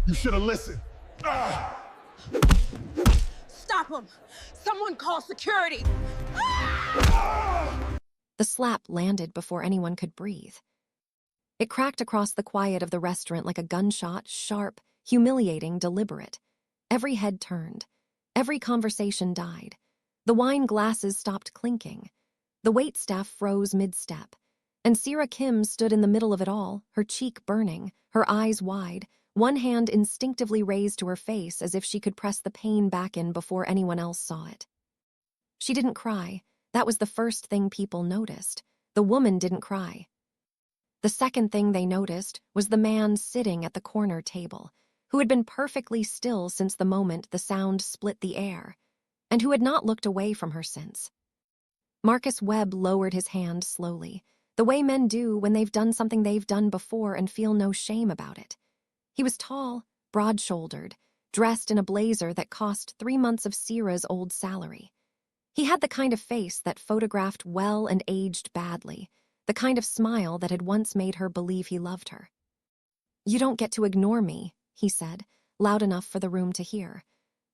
You should have listened. Stop him! Someone call security! The slap landed before anyone could breathe. It cracked across the quiet of the restaurant like a gunshot, sharp, humiliating, deliberate. Every head turned. Every conversation died. The wine glasses stopped clinking. The waitstaff froze mid-step. And Sira Kim stood in the middle of it all, her cheek burning, her eyes wide, one hand instinctively raised to her face as if she could press the pain back in before anyone else saw it. She didn't cry. That was the first thing people noticed. The woman didn't cry. The second thing they noticed was the man sitting at the corner table, who had been perfectly still since the moment the sound split the air, and who had not looked away from her since. Marcus Webb lowered his hand slowly, the way men do when they've done something they've done before and feel no shame about it. He was tall, broad-shouldered, dressed in a blazer that cost 3 months of Sira's old salary. He had the kind of face that photographed well and aged badly, the kind of smile that had once made her believe he loved her. "You don't get to ignore me," he said, loud enough for the room to hear.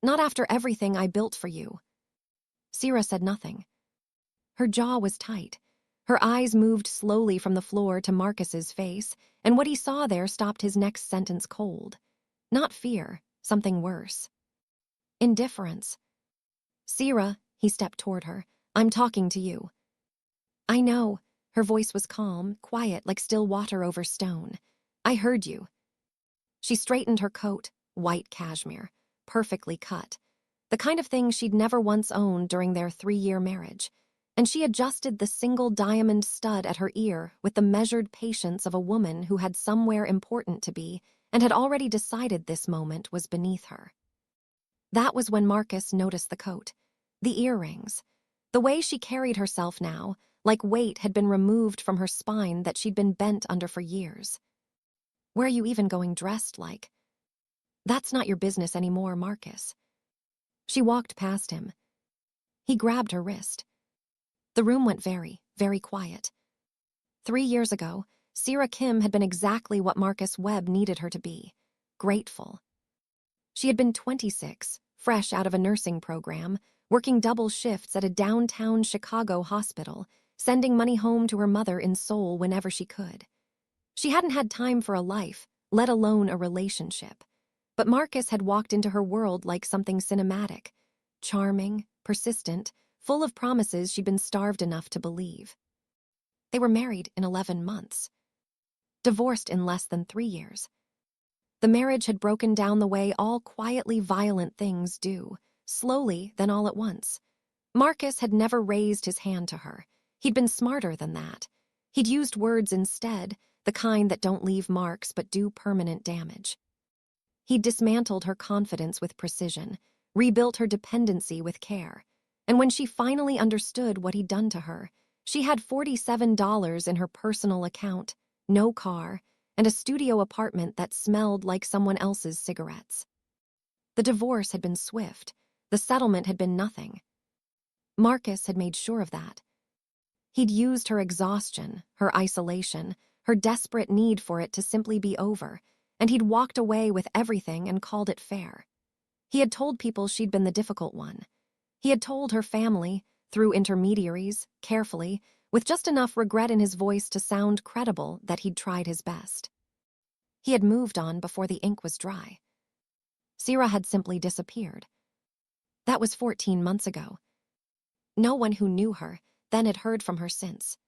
"Not after everything I built for you." Sira said nothing. Her jaw was tight. Her eyes moved slowly from the floor to Marcus's face, and what he saw there stopped his next sentence cold. Not fear, something worse. Indifference. "Sira," he stepped toward her, "I'm talking to you." "I know." Her voice was calm, quiet like still water over stone. "I heard you." She straightened her coat, white cashmere, perfectly cut, the kind of thing she'd never once owned during their 3-year marriage, and she adjusted the single diamond stud at her ear with the measured patience of a woman who had somewhere important to be and had already decided this moment was beneath her. That was when Marcus noticed the coat, the earrings, the way she carried herself now, like weight had been removed from her spine that she'd been bent under for years. "Where are you even going dressed like?" "That's not your business anymore, Marcus." She walked past him. He grabbed her wrist. The room went very, very quiet. 3 years ago, Sira Kim had been exactly what Marcus Webb needed her to be, grateful. She had been 26, fresh out of a nursing program, working double shifts at a downtown Chicago hospital, sending money home to her mother in Seoul whenever she could. She hadn't had time for a life, let alone a relationship. But Marcus had walked into her world like something cinematic, charming, persistent, full of promises she'd been starved enough to believe. They were married in 11 months. Divorced in less than 3 years. The marriage had broken down the way all quietly violent things do, slowly, then all at once. Marcus had never raised his hand to her. He'd been smarter than that. He'd used words instead, the kind that don't leave marks but do permanent damage. He'd dismantled her confidence with precision, rebuilt her dependency with care. And when she finally understood what he'd done to her, she had $47 in her personal account, no car, and a studio apartment that smelled like someone else's cigarettes. The divorce had been swift. The settlement had been nothing. Marcus had made sure of that. He'd used her exhaustion, her isolation, her desperate need for it to simply be over, and he'd walked away with everything and called it fair. He had told people she'd been the difficult one. He had told her family, through intermediaries, carefully, with just enough regret in his voice to sound credible that he'd tried his best. He had moved on before the ink was dry. Sira had simply disappeared. That was 14 months ago. No one who knew her then had heard from her since.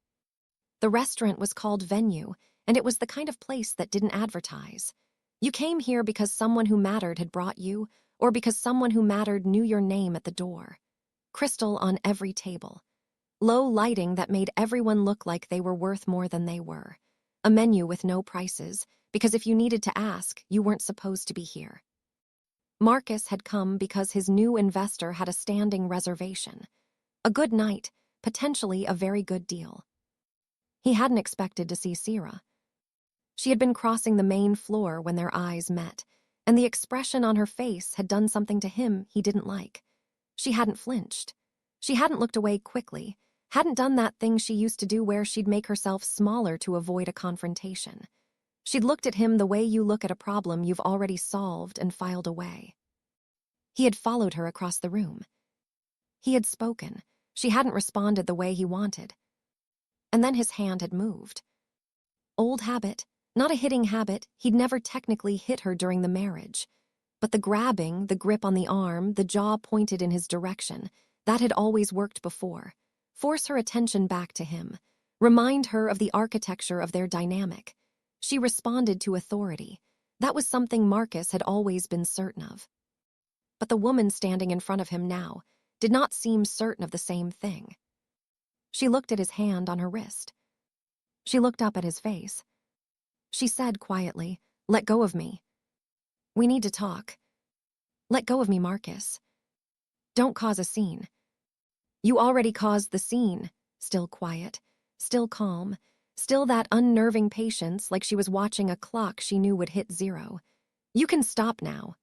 The restaurant was called Venue, and it was the kind of place that didn't advertise. You came here because someone who mattered had brought you, or because someone who mattered knew your name at the door. Crystal on every table. Low lighting that made everyone look like they were worth more than they were. A menu with no prices, because if you needed to ask, you weren't supposed to be here. Marcus had come because his new investor had a standing reservation. A good night, potentially a very good deal. He hadn't expected to see Sira. She had been crossing the main floor when their eyes met, and the expression on her face had done something to him he didn't like. She hadn't flinched. She hadn't looked away quickly, hadn't done that thing she used to do where she'd make herself smaller to avoid a confrontation. She'd looked at him the way you look at a problem you've already solved and filed away. He had followed her across the room. He had spoken. She hadn't responded the way he wanted. And then his hand had moved. Old habit, not a hitting habit. He'd never technically hit her during the marriage. But the grabbing, the grip on the arm, the jaw pointed in his direction, that had always worked before. Force her attention back to him. Remind her of the architecture of their dynamic. She responded to authority. That was something Marcus had always been certain of. But the woman standing in front of him now did not seem certain of the same thing. She looked at his hand on her wrist. She looked up at his face. She said quietly, "Let go of me. We need to talk. Let go of me, Marcus. Don't cause a scene." "You already caused the scene." Still quiet, still calm, still that unnerving patience, like she was watching a clock she knew would hit 0. "You can stop now."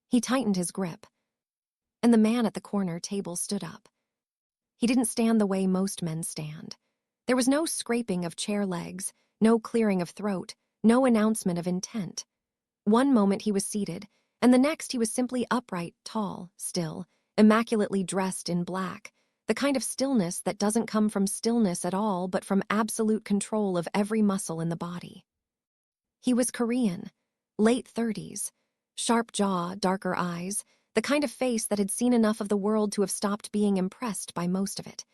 He tightened his grip. And the man at the corner table stood up. He didn't stand the way most men stand. There was no scraping of chair legs, no clearing of throat, no announcement of intent. One moment he was seated, and the next he was simply upright, tall, still, immaculately dressed in black, the kind of stillness that doesn't come from stillness at all but from absolute control of every muscle in the body. He was Korean, late 30s, sharp jaw, darker eyes, the kind of face that had seen enough of the world to have stopped being impressed by most of it.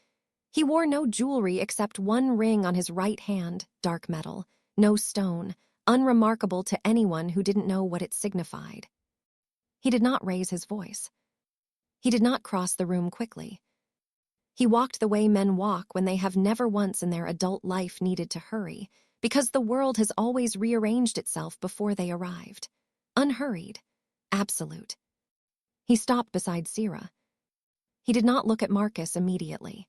He wore no jewelry except one ring on his right hand, dark metal, no stone, unremarkable to anyone who didn't know what it signified. He did not raise his voice. He did not cross the room quickly. He walked the way men walk when they have never once in their adult life needed to hurry, because the world has always rearranged itself before they arrived. Unhurried. Absolute. He stopped beside Sierra. He did not look at Marcus immediately.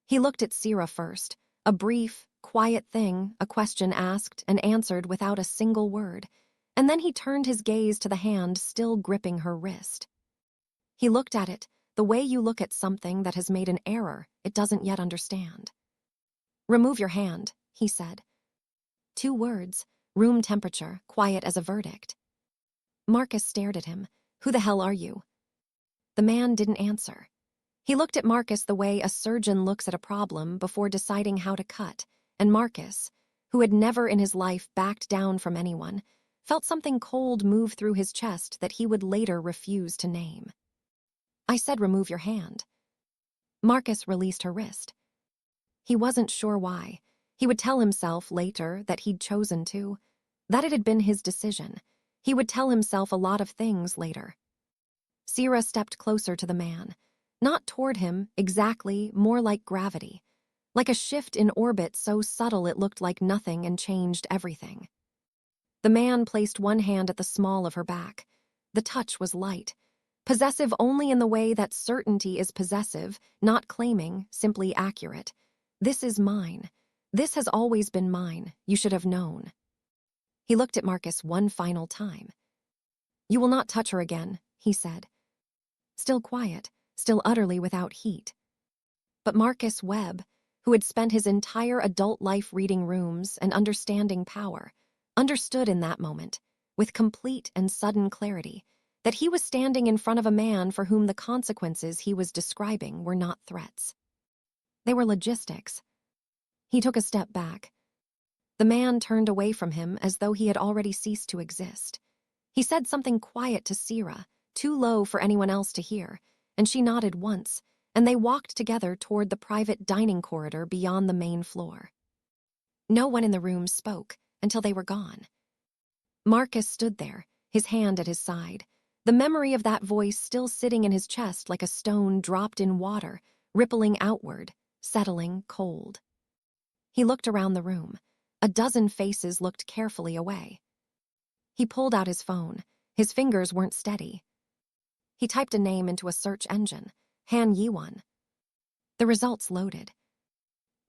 He looked at Sierra first, a brief, quiet thing, a question asked and answered without a single word, and then he turned his gaze to the hand still gripping her wrist. He looked at it the way you look at something that has made an error it doesn't yet understand. "Remove your hand," he said. 2 words, room temperature, quiet as a verdict. Marcus stared at him. "Who the hell are you?" The man didn't answer. He looked at Marcus the way a surgeon looks at a problem before deciding how to cut, and Marcus, who had never in his life backed down from anyone, felt something cold move through his chest that he would later refuse to name. "I said remove your hand." Marcus released her wrist. He wasn't sure why. He would tell himself later that he'd chosen to, that it had been his decision. He would tell himself a lot of things later. Sierra stepped closer to the man. Not toward him, exactly, more like gravity. Like a shift in orbit so subtle it looked like nothing and changed everything. The man placed one hand at the small of her back. The touch was light. Possessive only in the way that certainty is possessive, not claiming, simply accurate. "This is mine. This has always been mine. You should have known." He looked at Marcus one final time. "You will not touch her again," he said. Still quiet, still utterly without heat. But Marcus Webb, who had spent his entire adult life reading rooms and understanding power, understood in that moment, with complete and sudden clarity, that he was standing in front of a man for whom the consequences he was describing were not threats. They were logistics. He took a step back. The man turned away from him as though he had already ceased to exist. He said something quiet to Sierra, too low for anyone else to hear, and she nodded once, and they walked together toward the private dining corridor beyond the main floor. No one in the room spoke until they were gone. Marcus stood there, his hand at his side, the memory of that voice still sitting in his chest like a stone dropped in water, rippling outward, settling cold. He looked around the room. A dozen faces looked carefully away. He pulled out his phone. His fingers weren't steady. He typed a name into a search engine, Han Yi-won. The results loaded.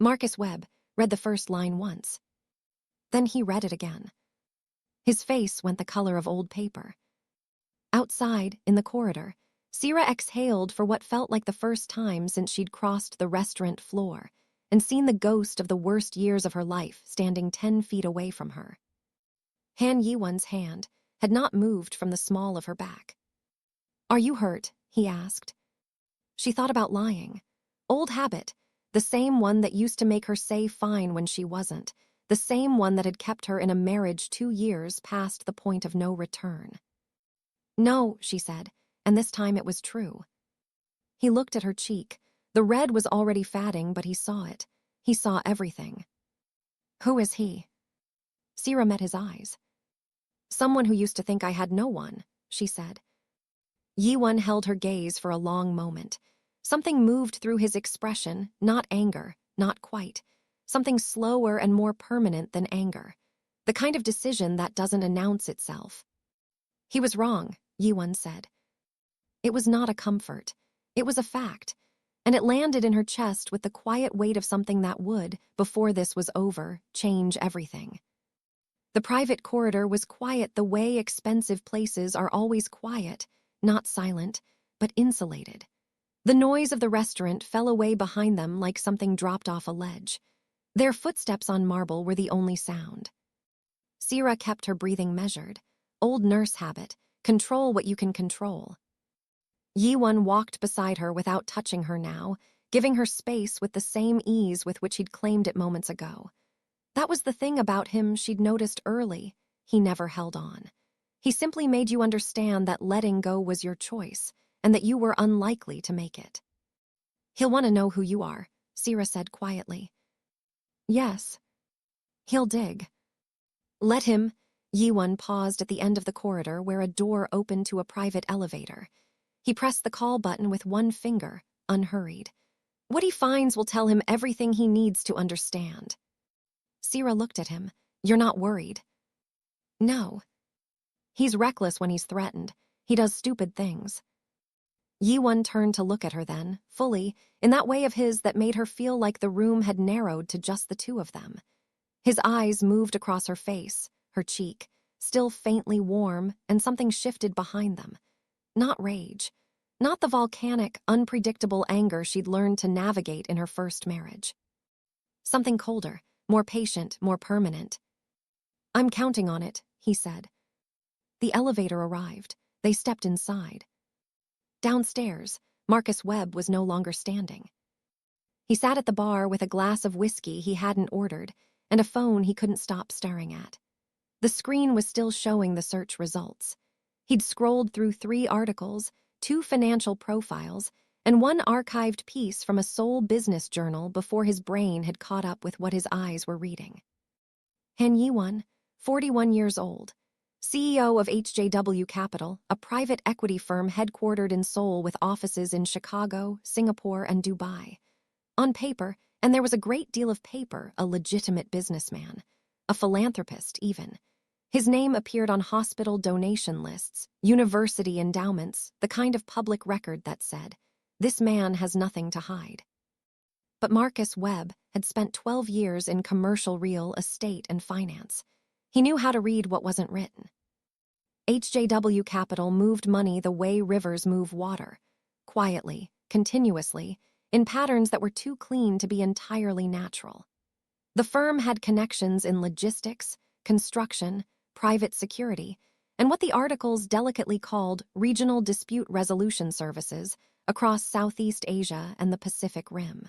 Marcus Webb read the first line once. Then he read it again. His face went the color of old paper. Outside, in the corridor, Sierra exhaled for what felt like the first time since she'd crossed the restaurant floor and seen the ghost of the worst years of her life standing 10 feet away from her. Han Yi-won's hand had not moved from the small of her back. "Are you hurt?" he asked. She thought about lying. Old habit, the same one that used to make her say fine when she wasn't, the same one that had kept her in a marriage 2 years past the point of no return. "No," she said, and this time it was true. He looked at her cheek. The red was already fatting, but he saw it. He saw everything. "Who is he?" Sierra met his eyes. "Someone who used to think I had no one," she said. Yi-won held her gaze for a long moment. Something moved through his expression, not anger, not quite. Something slower and more permanent than anger. The kind of decision that doesn't announce itself. "He was wrong," Yi-won said. It was not a comfort. It was a fact, and it landed in her chest with the quiet weight of something that would, before this was over, change everything. The private corridor was quiet the way expensive places are always quiet, not silent, but insulated. The noise of the restaurant fell away behind them like something dropped off a ledge. Their footsteps on marble were the only sound. Sierra kept her breathing measured. Old nurse habit, control what you can control. Yi-won walked beside her without touching her now, giving her space with the same ease with which he'd claimed it moments ago. That was the thing about him she'd noticed early. He never held on. He simply made you understand that letting go was your choice, and that you were unlikely to make it. "He'll want to know who you are," Sierra said quietly. "Yes. He'll dig." "Let him." Yi-won paused at the end of the corridor where a door opened to a private elevator. He pressed the call button with one finger, unhurried. What he finds will tell him everything he needs to understand. Sierra looked at him. "You're not worried?" "No." "He's reckless when he's threatened. He does stupid things." Yi-won turned to look at her then, fully, in that way of his that made her feel like the room had narrowed to just the two of them. His eyes moved across her face, her cheek, still faintly warm, and something shifted behind them. Not rage. Not the volcanic, unpredictable anger she'd learned to navigate in her first marriage. Something colder, more patient, more permanent. "I'm counting on it," he said. The elevator arrived. They stepped inside. Downstairs, Marcus Webb was no longer standing. He sat at the bar with a glass of whiskey he hadn't ordered and a phone he couldn't stop staring at. The screen was still showing the search results. He'd scrolled through 3 articles, 2 financial profiles, and 1 archived piece from a Seoul business journal before his brain had caught up with what his eyes were reading. Han Yi-won, 41 years old, CEO of HJW Capital, a private equity firm headquartered in Seoul with offices in Chicago, Singapore, and Dubai. On paper, and there was a great deal of paper, a legitimate businessman, a philanthropist even. His name appeared on hospital donation lists, university endowments, the kind of public record that said, "This man has nothing to hide." But Marcus Webb had spent 12 years in commercial real estate and finance. He knew how to read what wasn't written. HJW Capital moved money the way rivers move water, quietly, continuously, in patterns that were too clean to be entirely natural. The firm had connections in logistics, construction, private security, and what the articles delicately called regional dispute resolution services across Southeast Asia and the Pacific Rim.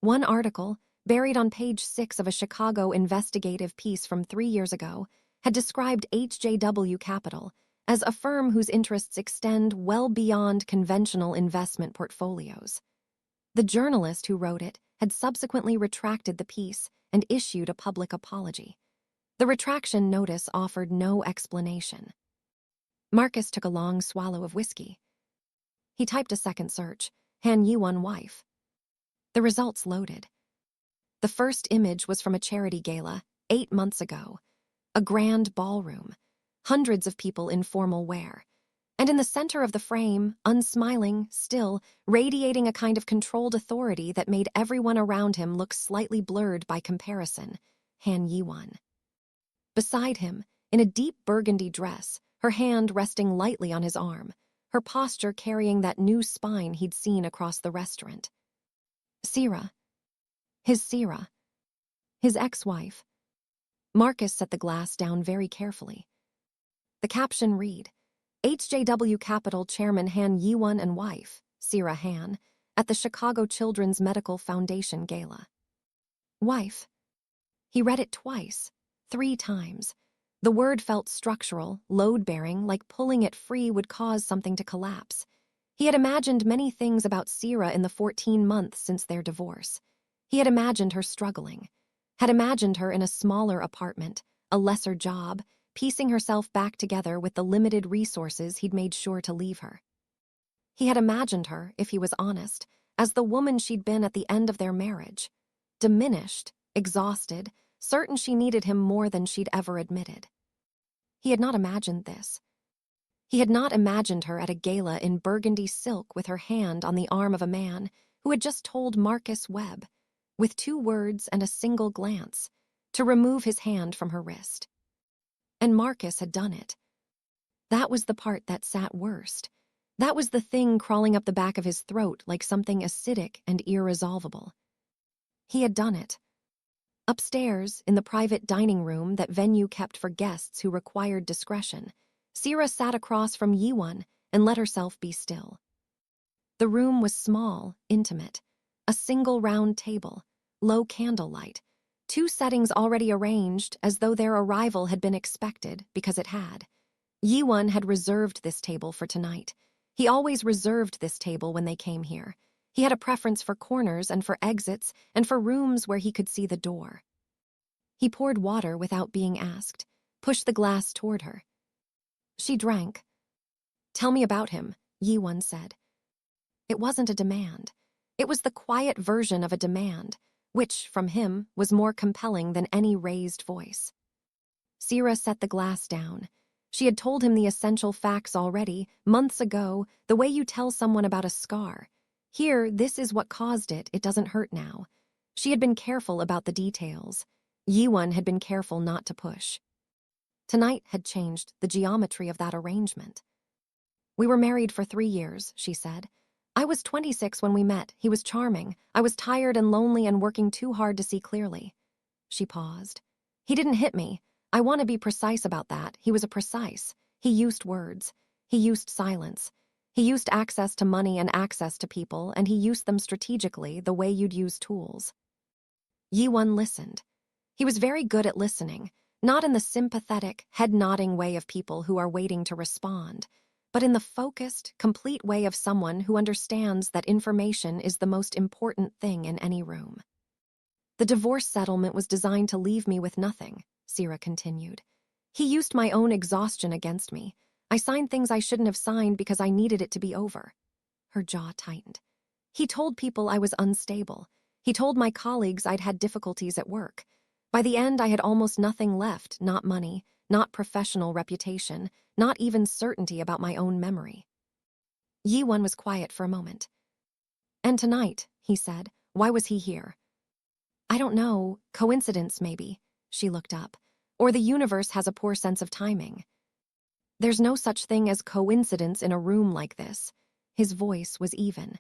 One article, buried on page 6 of a Chicago investigative piece from 3 years ago, had described HJW Capital as a firm whose interests extend well beyond conventional investment portfolios. The journalist who wrote it had subsequently retracted the piece and issued a public apology. The retraction notice offered no explanation. Marcus took a long swallow of whiskey. He typed a second search, Han Yi-won wife. The results loaded. The first image was from a charity gala 8 months ago. A grand ballroom, hundreds of people in formal wear. And in the center of the frame, unsmiling, still, radiating a kind of controlled authority that made everyone around him look slightly blurred by comparison, Han Yi-won. Beside him, in a deep burgundy dress, her hand resting lightly on his arm, her posture carrying that new spine he'd seen across the restaurant. Sierra. His ex-wife. Marcus set the glass down very carefully. The caption read, HJW Capital Chairman Han Yi-won and wife, Sira Han, at the Chicago Children's Medical Foundation Gala. Wife. He read it twice, 3 times. The word felt structural, load-bearing, like pulling it free would cause something to collapse. He had imagined many things about Sira in the 14 months since their divorce. He had imagined her struggling, had imagined her in a smaller apartment, a lesser job, piecing herself back together with the limited resources he'd made sure to leave her. He had imagined her, if he was honest, as the woman she'd been at the end of their marriage, diminished, exhausted, certain she needed him more than she'd ever admitted. He had not imagined this. He had not imagined her at a gala in burgundy silk with her hand on the arm of a man who had just told Marcus Webb, with 2 words and a single glance, to remove his hand from her wrist. And Marcus had done it. That was the part that sat worst. That was the thing crawling up the back of his throat like something acidic and irresolvable. He had done it. Upstairs, in the private dining room that venue kept for guests who required discretion, Sira sat across from Yi-won and let herself be still. The room was small, intimate. A single round table, low candlelight, 2 settings already arranged as though their arrival had been expected because it had. Yi-won had reserved this table for tonight. He always reserved this table when they came here. He had a preference for corners and for exits and for rooms where he could see the door. He poured water without being asked, pushed the glass toward her. She drank. Tell me about him, Yi-won said. It wasn't a demand. It was the quiet version of a demand, which, from him, was more compelling than any raised voice. Sira set the glass down. She had told him the essential facts already, months ago, the way you tell someone about a scar. Here, this is what caused it, it doesn't hurt now. She had been careful about the details. Yi-won had been careful not to push. Tonight had changed the geometry of that arrangement. We were married for 3 years, she said. I was 26 when we met. He was charming. I was tired and lonely and working too hard to see clearly. She paused. He didn't hit me. I want to be precise about that. He was precise. He used words. He used silence. He used access to money and access to people, and he used them strategically, the way you'd use tools. Yi-won listened. He was very good at listening, not in the sympathetic, head-nodding way of people who are waiting to respond, but in the focused, complete way of someone who understands that information is the most important thing in any room. The divorce settlement was designed to leave me with nothing, Sira continued. He used my own exhaustion against me. I signed things I shouldn't have signed because I needed it to be over. Her jaw tightened. He told people I was unstable. He told my colleagues I'd had difficulties at work. By the end, I had almost nothing left, not money, not professional reputation, not even certainty about my own memory. Yi-won was quiet for a moment. And tonight, he said, why was he here? I don't know, coincidence maybe. She looked up. Or the universe has a poor sense of timing. There's no such thing as coincidence in a room like this. His voice was even.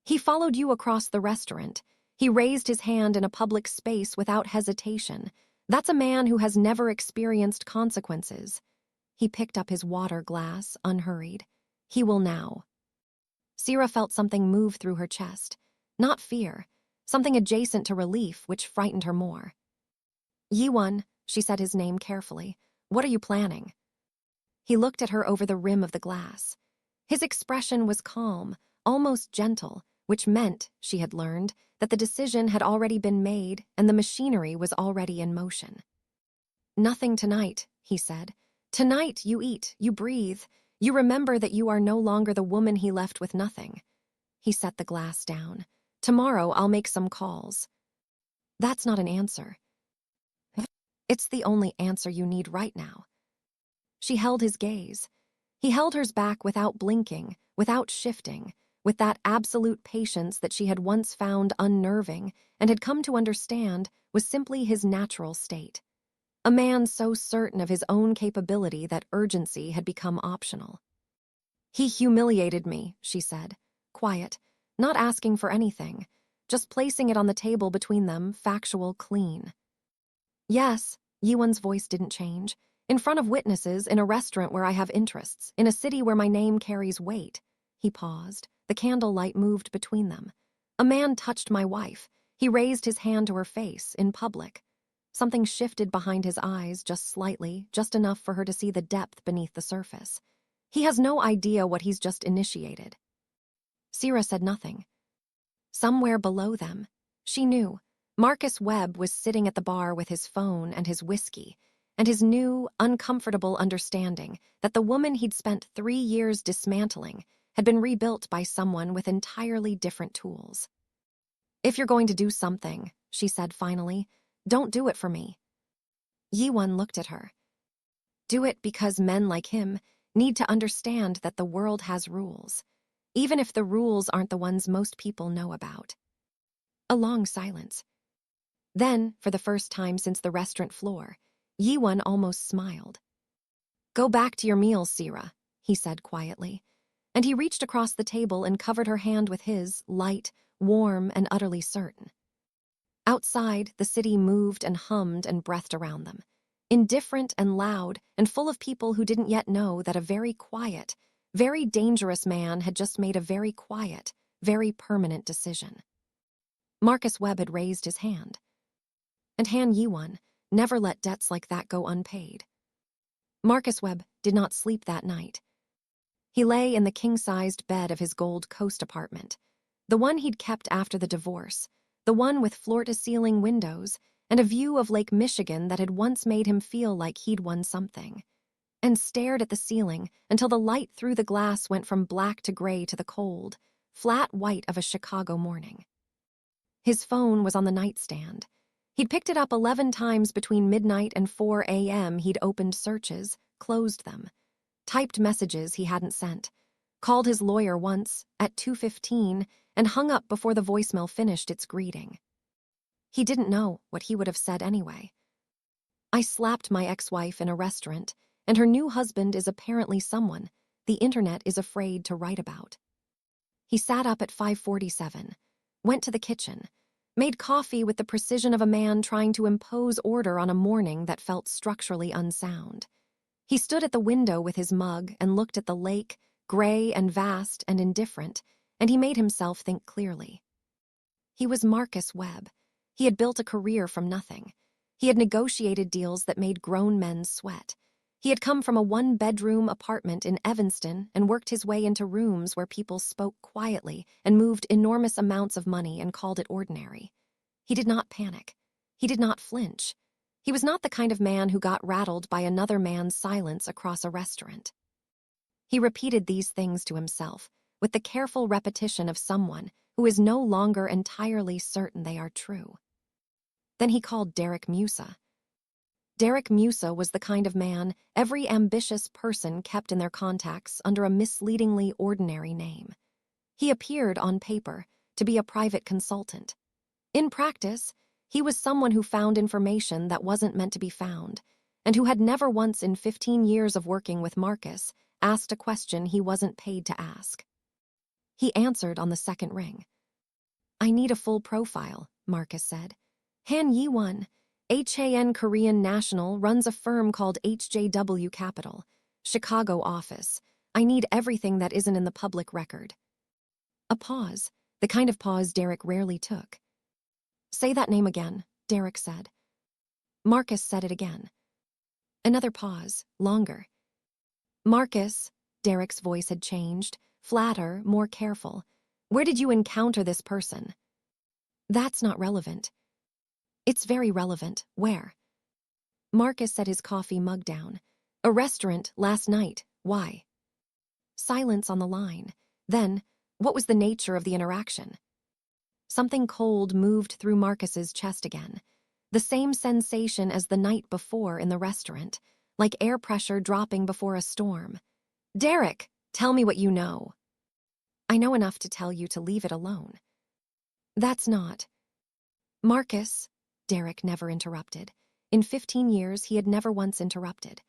He followed you across the restaurant. He raised his hand in a public space without hesitation. That's a man who has never experienced consequences. He picked up his water glass, unhurried. He will now. Sira felt something move through her chest. Not fear. Something adjacent to relief, which frightened her more. Yi-won, she said his name carefully. What are you planning? He looked at her over the rim of the glass. His expression was calm, almost gentle, which meant, she had learned, that the decision had already been made and the machinery was already in motion. Nothing tonight, he said. Tonight you eat, you breathe, you remember that you are no longer the woman he left with nothing. He set the glass down. Tomorrow I'll make some calls. That's not an answer. It's the only answer you need right now. She held his gaze. He held hers back without blinking, without shifting, with that absolute patience that she had once found unnerving and had come to understand was simply his natural state. A man so certain of his own capability that urgency had become optional. He humiliated me, she said, quiet, not asking for anything, just placing it on the table between them, factual, clean. Yes, Yiwon's voice didn't change. In front of witnesses, in a restaurant where I have interests, in a city where my name carries weight. He paused. The candlelight moved between them. A man touched my wife. He raised his hand to her face, in public. Something shifted behind his eyes just slightly, just enough for her to see the depth beneath the surface. He has no idea what he's just initiated. Sierra said nothing. Somewhere below them, she knew, Marcus Webb was sitting at the bar with his phone and his whiskey, and his new, uncomfortable understanding that the woman he'd spent 3 years dismantling had been rebuilt by someone with entirely different tools. "If you're going to do something," she said finally, "don't do it for me." Yiwon looked at her. "Do it because men like him need to understand that the world has rules, even if the rules aren't the ones most people know about." A long silence. Then, for the first time since the restaurant floor, Yiwon almost smiled. "Go back to your meals, Sierra," he said quietly, and he reached across the table and covered her hand with his, light, warm, and utterly certain. Outside, the city moved and hummed and breathed around them, indifferent and loud and full of people who didn't yet know that a very quiet, very dangerous man had just made a very quiet, very permanent decision. Marcus Webb had raised his hand. And Han Yiwon never let debts like that go unpaid. Marcus Webb did not sleep that night. He lay in the king-sized bed of his Gold Coast apartment, the one he'd kept after the divorce, the one with floor-to-ceiling windows and a view of Lake Michigan that had once made him feel like he'd won something, and stared at the ceiling until the light through the glass went from black to gray to the cold, flat white of a Chicago morning. His phone was on the nightstand. He'd picked it up 11 times between midnight and 4 a.m. He'd opened searches, closed them, typed messages he hadn't sent, called his lawyer once, at 2:15, and hung up before the voicemail finished its greeting. He didn't know what he would have said anyway. "I slapped my ex-wife in a restaurant, and her new husband is apparently someone the internet is afraid to write about." He sat up at 5:47, went to the kitchen, made coffee with the precision of a man trying to impose order on a morning that felt structurally unsound. He stood at the window with his mug and looked at the lake, gray and vast and indifferent, and he made himself think clearly. He was Marcus Webb. He had built a career from nothing. He had negotiated deals that made grown men sweat. He had come from a one-bedroom apartment in Evanston and worked his way into rooms where people spoke quietly and moved enormous amounts of money and called it ordinary. He did not panic. He did not flinch. He was not the kind of man who got rattled by another man's silence across a restaurant. He repeated these things to himself, with the careful repetition of someone who is no longer entirely certain they are true. Then he called Derek Musa. Derek Musa was the kind of man every ambitious person kept in their contacts under a misleadingly ordinary name. He appeared on paper to be a private consultant. In practice, he was someone who found information that wasn't meant to be found, and who had never once in 15 years of working with Marcus asked a question he wasn't paid to ask. He answered on the second ring. "I need a full profile," Marcus said. "Han Yiwon, HAN Korean national, runs a firm called HJW Capital, Chicago office. I need everything that isn't in the public record." A pause, the kind of pause Derek rarely took. "Say that name again," Derek said. Marcus said it again. Another pause, longer. "Marcus," Derek's voice had changed, flatter, more careful. "Where did you encounter this person?" "That's not relevant." "It's very relevant. Where?" Marcus set his coffee mug down. "A restaurant, last night. Why?" Silence on the line. Then, what was the nature of the interaction? Something cold moved through Marcus's chest again. The same sensation as the night before in the restaurant, like air pressure dropping before a storm. "Derek, tell me what you know." "I know enough to tell you to leave it alone." "That's not." "Marcus," Derek never interrupted. In 15 years, he had never once interrupted.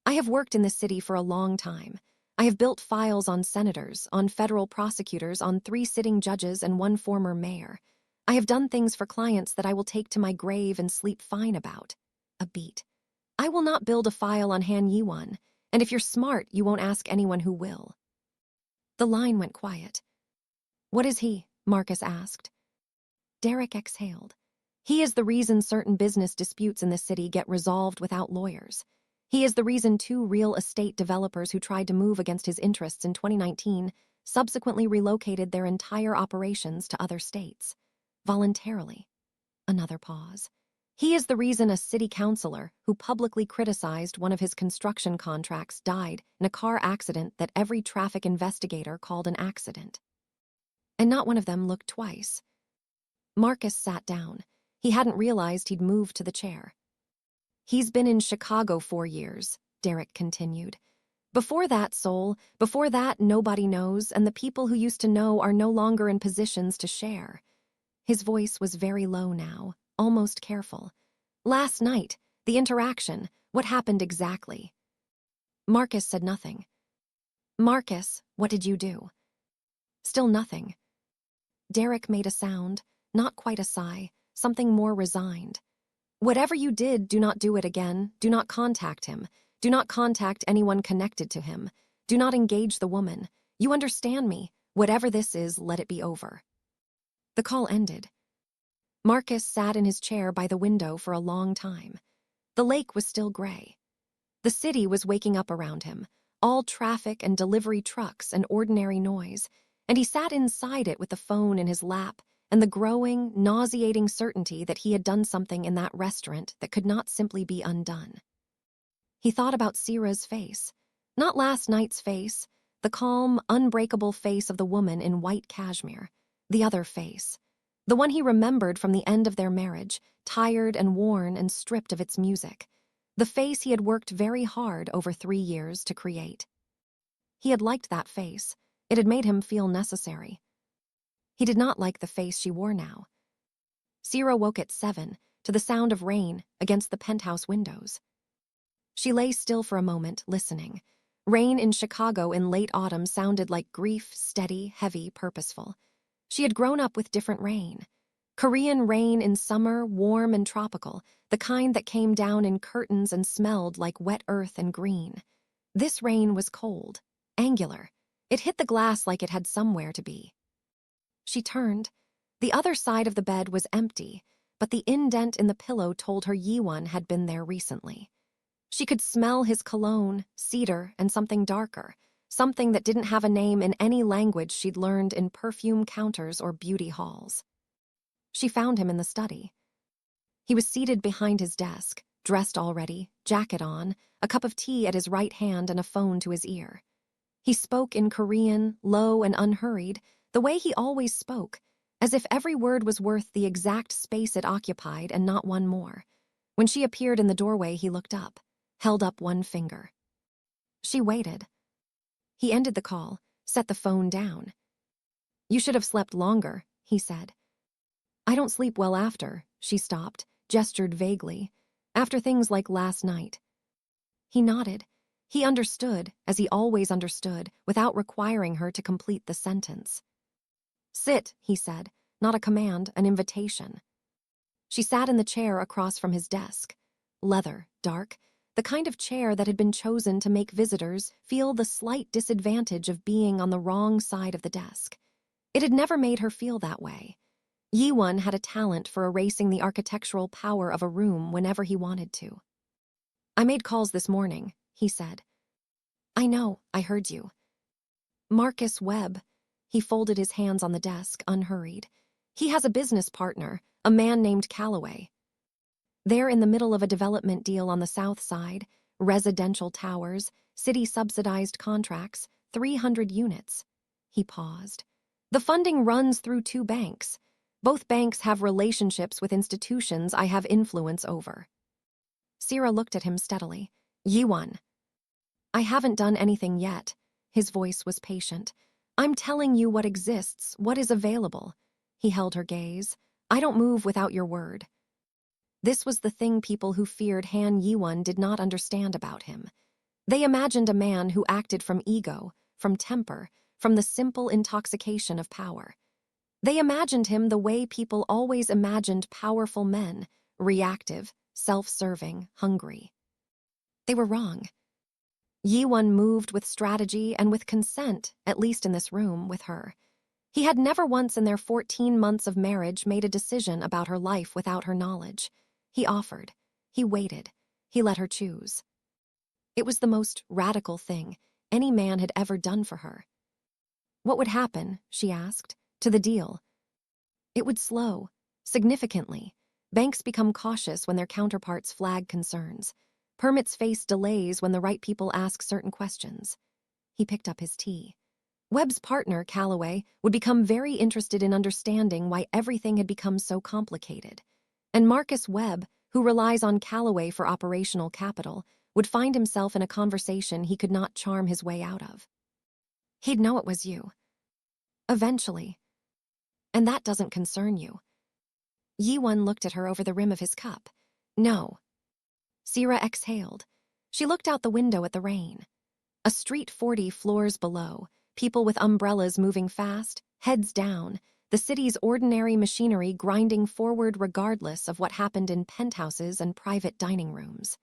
"I have worked in this city for a long time. I have built files on senators, on federal prosecutors, on 3 sitting judges and 1 former mayor. I have done things for clients that I will take to my grave and sleep fine about." A beat. I will not build a file on Han Yi-won, and if you're smart, you won't ask anyone who will. The line went quiet. What is he? Marcus asked. Derek exhaled. He is the reason certain business disputes in the city get resolved without lawyers. He is the reason 2 real estate developers who tried to move against his interests in 2019 subsequently relocated their entire operations to other states. Voluntarily. Another pause. He is the reason a city councilor who publicly criticized one of his construction contracts died in a car accident that every traffic investigator called an accident. And not one of them looked twice. Marcus sat down. He hadn't realized he'd moved to the chair. He's been in Chicago 4 years, Derek continued. Before that, Seoul, before that, nobody knows, and the people who used to know are no longer in positions to share. His voice was very low now, almost careful. Last night, the interaction, what happened exactly? Marcus said nothing. Marcus, what did you do? Still nothing. Derek made a sound, not quite a sigh, something more resigned. Whatever you did, do not do it again. Do not contact him. Do not contact anyone connected to him. Do not engage the woman. You understand me. Whatever this is, let it be over. The call ended. Marcus sat in his chair by the window for a long time. The lake was still gray. The city was waking up around him, all traffic and delivery trucks and ordinary noise, and he sat inside it with the phone in his lap and the growing, nauseating certainty that he had done something in that restaurant that could not simply be undone. He thought about Sierra's face. Not last night's face, the calm, unbreakable face of the woman in white cashmere. The other face. The one he remembered from the end of their marriage, tired and worn and stripped of its music. The face he had worked very hard over 3 years to create. He had liked that face. It had made him feel necessary. He did not like the face she wore now. Sierra woke at 7 to the sound of rain against the penthouse windows. She lay still for a moment, listening. Rain in Chicago in late autumn sounded like grief, steady, heavy, purposeful. She had grown up with different rain. Korean rain in summer, warm and tropical, the kind that came down in curtains and smelled like wet earth and green. This rain was cold, angular. It hit the glass like it had somewhere to be. She turned. The other side of the bed was empty, but the indent in the pillow told her Yi-won had been there recently. She could smell his cologne, cedar, and something darker, something that didn't have a name in any language she'd learned in perfume counters or beauty halls. She found him in the study. He was seated behind his desk, dressed already, jacket on, a cup of tea at his right hand and a phone to his ear. He spoke in Korean, low and unhurried, the way he always spoke, as if every word was worth the exact space it occupied and not one more. When she appeared in the doorway, he looked up, held up one finger. She waited. He ended the call, set the phone down. You should have slept longer, he said. I don't sleep well after, she stopped, gestured vaguely. After things like last night. He nodded. He understood, as he always understood, without requiring her to complete the sentence. Sit, he said, not a command, an invitation. She sat in the chair across from his desk. Leather, dark, the kind of chair that had been chosen to make visitors feel the slight disadvantage of being on the wrong side of the desk. It had never made her feel that way. Yi-won had a talent for erasing the architectural power of a room whenever he wanted to. I made calls this morning, he said. I know, I heard you. Marcus Webb. He folded his hands on the desk, unhurried. He has a business partner, a man named Calloway. They're in the middle of a development deal on the south side, residential towers, city-subsidized contracts, 300 units. He paused. The funding runs through 2 banks. Both banks have relationships with institutions I have influence over. Sierra looked at him steadily. Yi-won. I haven't done anything yet. His voice was patient. I'm telling you what exists, what is available. He held her gaze. I don't move without your word. This was the thing people who feared Han Yi-won did not understand about him. They imagined a man who acted from ego, from temper, from the simple intoxication of power. They imagined him the way people always imagined powerful men, reactive, self-serving, hungry. They were wrong. Yi-won moved with strategy and with consent, at least in this room, with her. He had never once in their 14 months of marriage made a decision about her life without her knowledge. He offered. He waited. He let her choose. It was the most radical thing any man had ever done for her. What would happen, she asked, to the deal? It would slow, significantly. Banks become cautious when their counterparts flag concerns. Permits face delays when the right people ask certain questions. He picked up his tea. Webb's partner, Calloway, would become very interested in understanding why everything had become so complicated. And Marcus Webb, who relies on Calloway for operational capital, would find himself in a conversation he could not charm his way out of. He'd know it was you. Eventually. And that doesn't concern you. Yi-won looked at her over the rim of his cup. No. Sira exhaled. She looked out the window at the rain. A street 40 floors below, people with umbrellas moving fast, heads down, the city's ordinary machinery grinding forward regardless of what happened in penthouses and private dining rooms.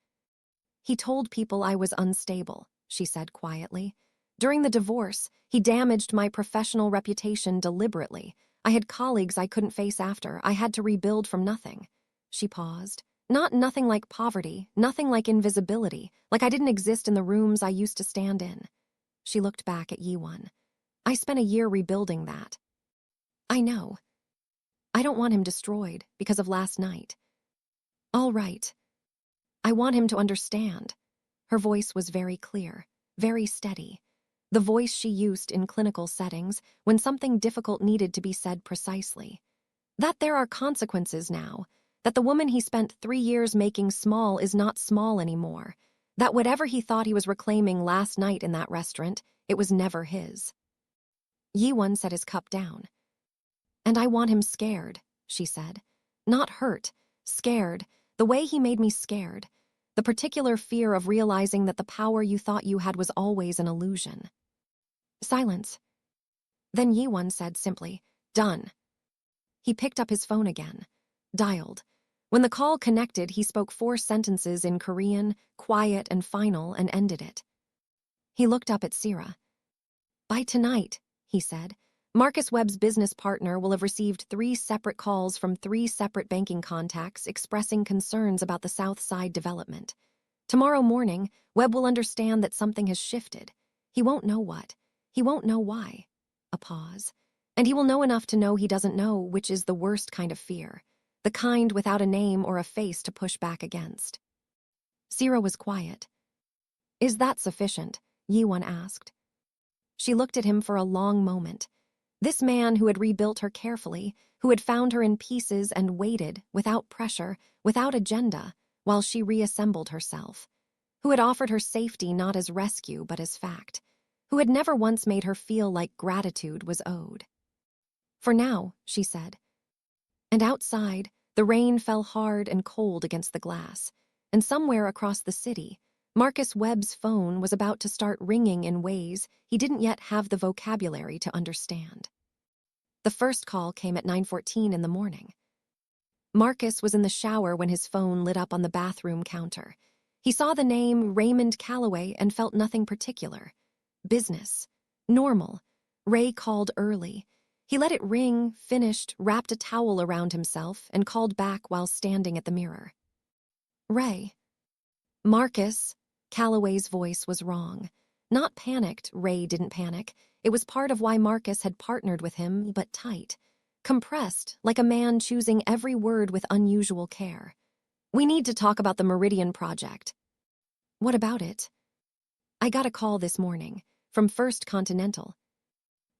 He told people I was unstable, she said quietly. During the divorce, he damaged my professional reputation deliberately. I had colleagues I couldn't face after. I had to rebuild from nothing. She paused. Not nothing like poverty, nothing like invisibility, like I didn't exist in the rooms I used to stand in. She looked back at Yi-won. I spent a year rebuilding that. I know. I don't want him destroyed because of last night. All right. I want him to understand. Her voice was very clear, very steady. The voice she used in clinical settings when something difficult needed to be said precisely. That there are consequences now, that the woman he spent 3 years making small is not small anymore, that whatever he thought he was reclaiming last night in that restaurant, it was never his. Yi-won set his cup down. And I want him scared, she said. Not hurt, scared, the way he made me scared. The particular fear of realizing that the power you thought you had was always an illusion. Silence. Then Yi-won said simply, done. He picked up his phone again. Dialed. When the call connected, he spoke 4 sentences in Korean, quiet and final, and ended it. He looked up at Sira. By tonight, he said, Marcus Webb's business partner will have received 3 separate calls from 3 separate banking contacts expressing concerns about the South Side development. Tomorrow morning, Webb will understand that something has shifted. He won't know what. He won't know why. A pause. And he will know enough to know he doesn't know, which is the worst kind of fear. The kind without a name or a face to push back against. Sira was quiet. Is that sufficient? Yi-won asked. She looked at him for a long moment. This man who had rebuilt her carefully, who had found her in pieces and waited, without pressure, without agenda, while she reassembled herself. Who had offered her safety not as rescue but as fact. Who had never once made her feel like gratitude was owed. For now, she said. And outside, the rain fell hard and cold against the glass, and somewhere across the city, Marcus Webb's phone was about to start ringing in ways he didn't yet have the vocabulary to understand. The first call came at 9:14 in the morning. Marcus was in the shower when his phone lit up on the bathroom counter. He saw the name Raymond Calloway and felt nothing particular. Business. Normal. Ray called early. He let it ring, finished, wrapped a towel around himself, and called back while standing at the mirror. Ray. Marcus. Calloway's voice was wrong. Not panicked, Ray didn't panic. It was part of why Marcus had partnered with him, but tight. Compressed, like a man choosing every word with unusual care. We need to talk about the Meridian project. What about it? I got a call this morning, from First Continental.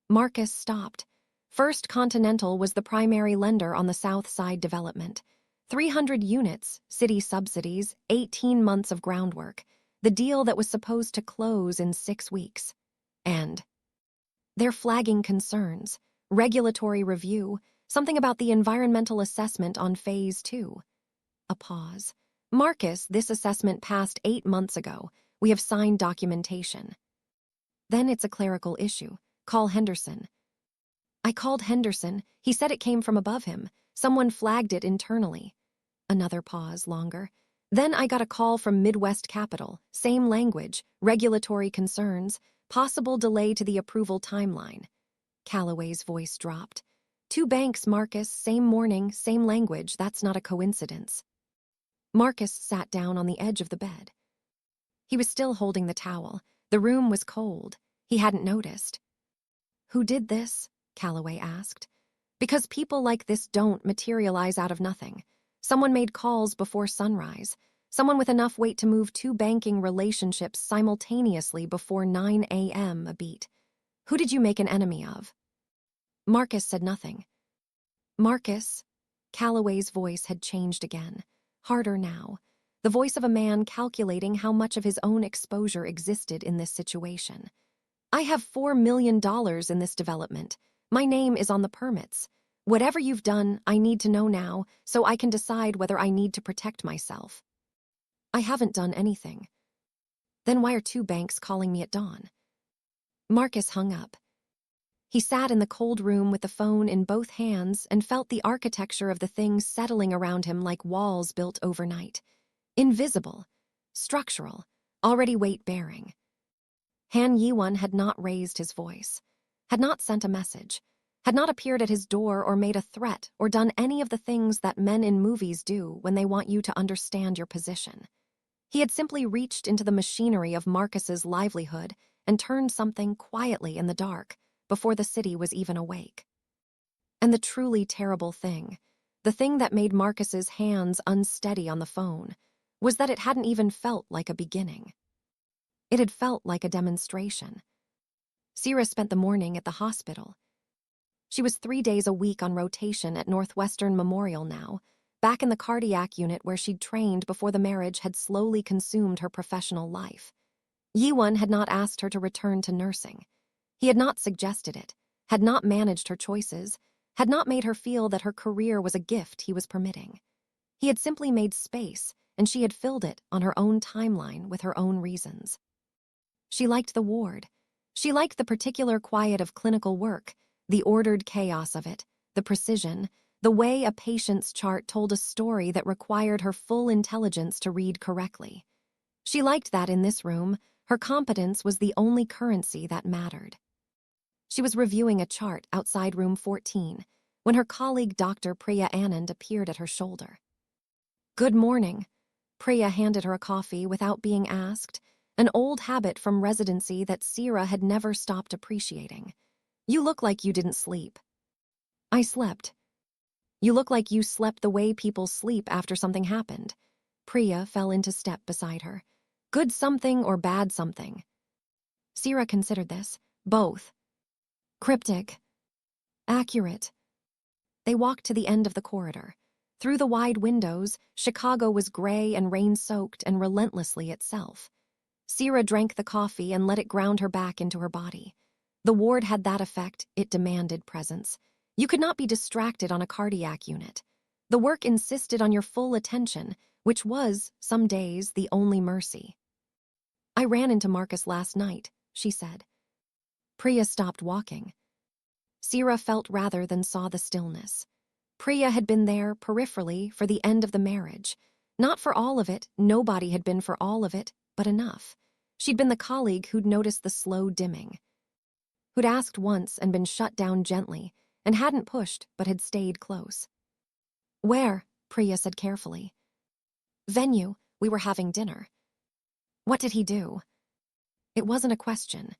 Marcus stopped. First Continental was the primary lender on the South Side development. 300 units, city subsidies, 18 months of groundwork. The deal that was supposed to close in 6 weeks. And they're flagging concerns, regulatory review, something about the environmental assessment on phase 2. A pause. Marcus, this assessment passed 8 months ago. We have signed documentation. Then it's a clerical issue. Call Henderson. I called Henderson. He said it came from above him. Someone flagged it internally. Another pause, longer. Then I got a call from Midwest Capital, same language, regulatory concerns, possible delay to the approval timeline. Calloway's voice dropped. 2 banks, Marcus, same morning, same language, that's not a coincidence. Marcus sat down on the edge of the bed. He was still holding the towel. The room was cold. He hadn't noticed. Who did this? Calloway asked. Because people like this don't materialize out of nothing. Someone made calls before sunrise. Someone with enough weight to move 2 banking relationships simultaneously before 9 a.m. a beat. Who did you make an enemy of? Marcus said nothing. Marcus? Calloway's voice had changed again, harder now, the voice of a man calculating how much of his own exposure existed in this situation. I have $4 million in this development. My name is on the permits. Whatever you've done, I need to know now so I can decide whether I need to protect myself. I haven't done anything. Then why are 2 banks calling me at dawn? Marcus hung up. He sat in the cold room with the phone in both hands and felt the architecture of the things settling around him like walls built overnight. Invisible, structural, already weight-bearing. Han Yi-won had not raised his voice, had not sent a message, had not appeared at his door or made a threat or done any of the things that men in movies do when they want you to understand your position. He had simply reached into the machinery of Marcus's livelihood and turned something quietly in the dark before the city was even awake. And the truly terrible thing, the thing that made Marcus's hands unsteady on the phone, was that it hadn't even felt like a beginning. It had felt like a demonstration. Sierra spent the morning at the hospital. She was 3 days a week on rotation at Northwestern Memorial now, back in the cardiac unit where she'd trained before the marriage had slowly consumed her professional life. Yi-won had not asked her to return to nursing. He had not suggested it, had not managed her choices, had not made her feel that her career was a gift he was permitting. He had simply made space, and she had filled it on her own timeline with her own reasons. She liked the ward. She liked the particular quiet of clinical work, the ordered chaos of it, the precision, the way a patient's chart told a story that required her full intelligence to read correctly. She liked that in this room, her competence was the only currency that mattered. She was reviewing a chart outside room 14 when her colleague Dr. Priya Anand appeared at her shoulder. Good morning. Priya handed her a coffee without being asked, an old habit from residency that Sierra had never stopped appreciating. You look like you didn't sleep. I slept. You look like you slept the way people sleep after something happened. Priya fell into step beside her. Good something or bad something? Sierra considered this. Both. Cryptic. Accurate. They walked to the end of the corridor. Through the wide windows, Chicago was gray and rain-soaked and relentlessly itself. Sierra drank the coffee and let it ground her back into her body. The ward had that effect, it demanded presence. You could not be distracted on a cardiac unit. The work insisted on your full attention, which was, some days, the only mercy. I ran into Marcus last night, she said. Priya stopped walking. Sierra felt rather than saw the stillness. Priya had been there, peripherally, for the end of the marriage. Not for all of it, nobody had been for all of it, but enough. She'd been the colleague who'd noticed the slow dimming. Who'd asked once and been shut down gently, and hadn't pushed but had stayed close. Where? Priya said carefully. Venue, we were having dinner. What did he do? It wasn't a question.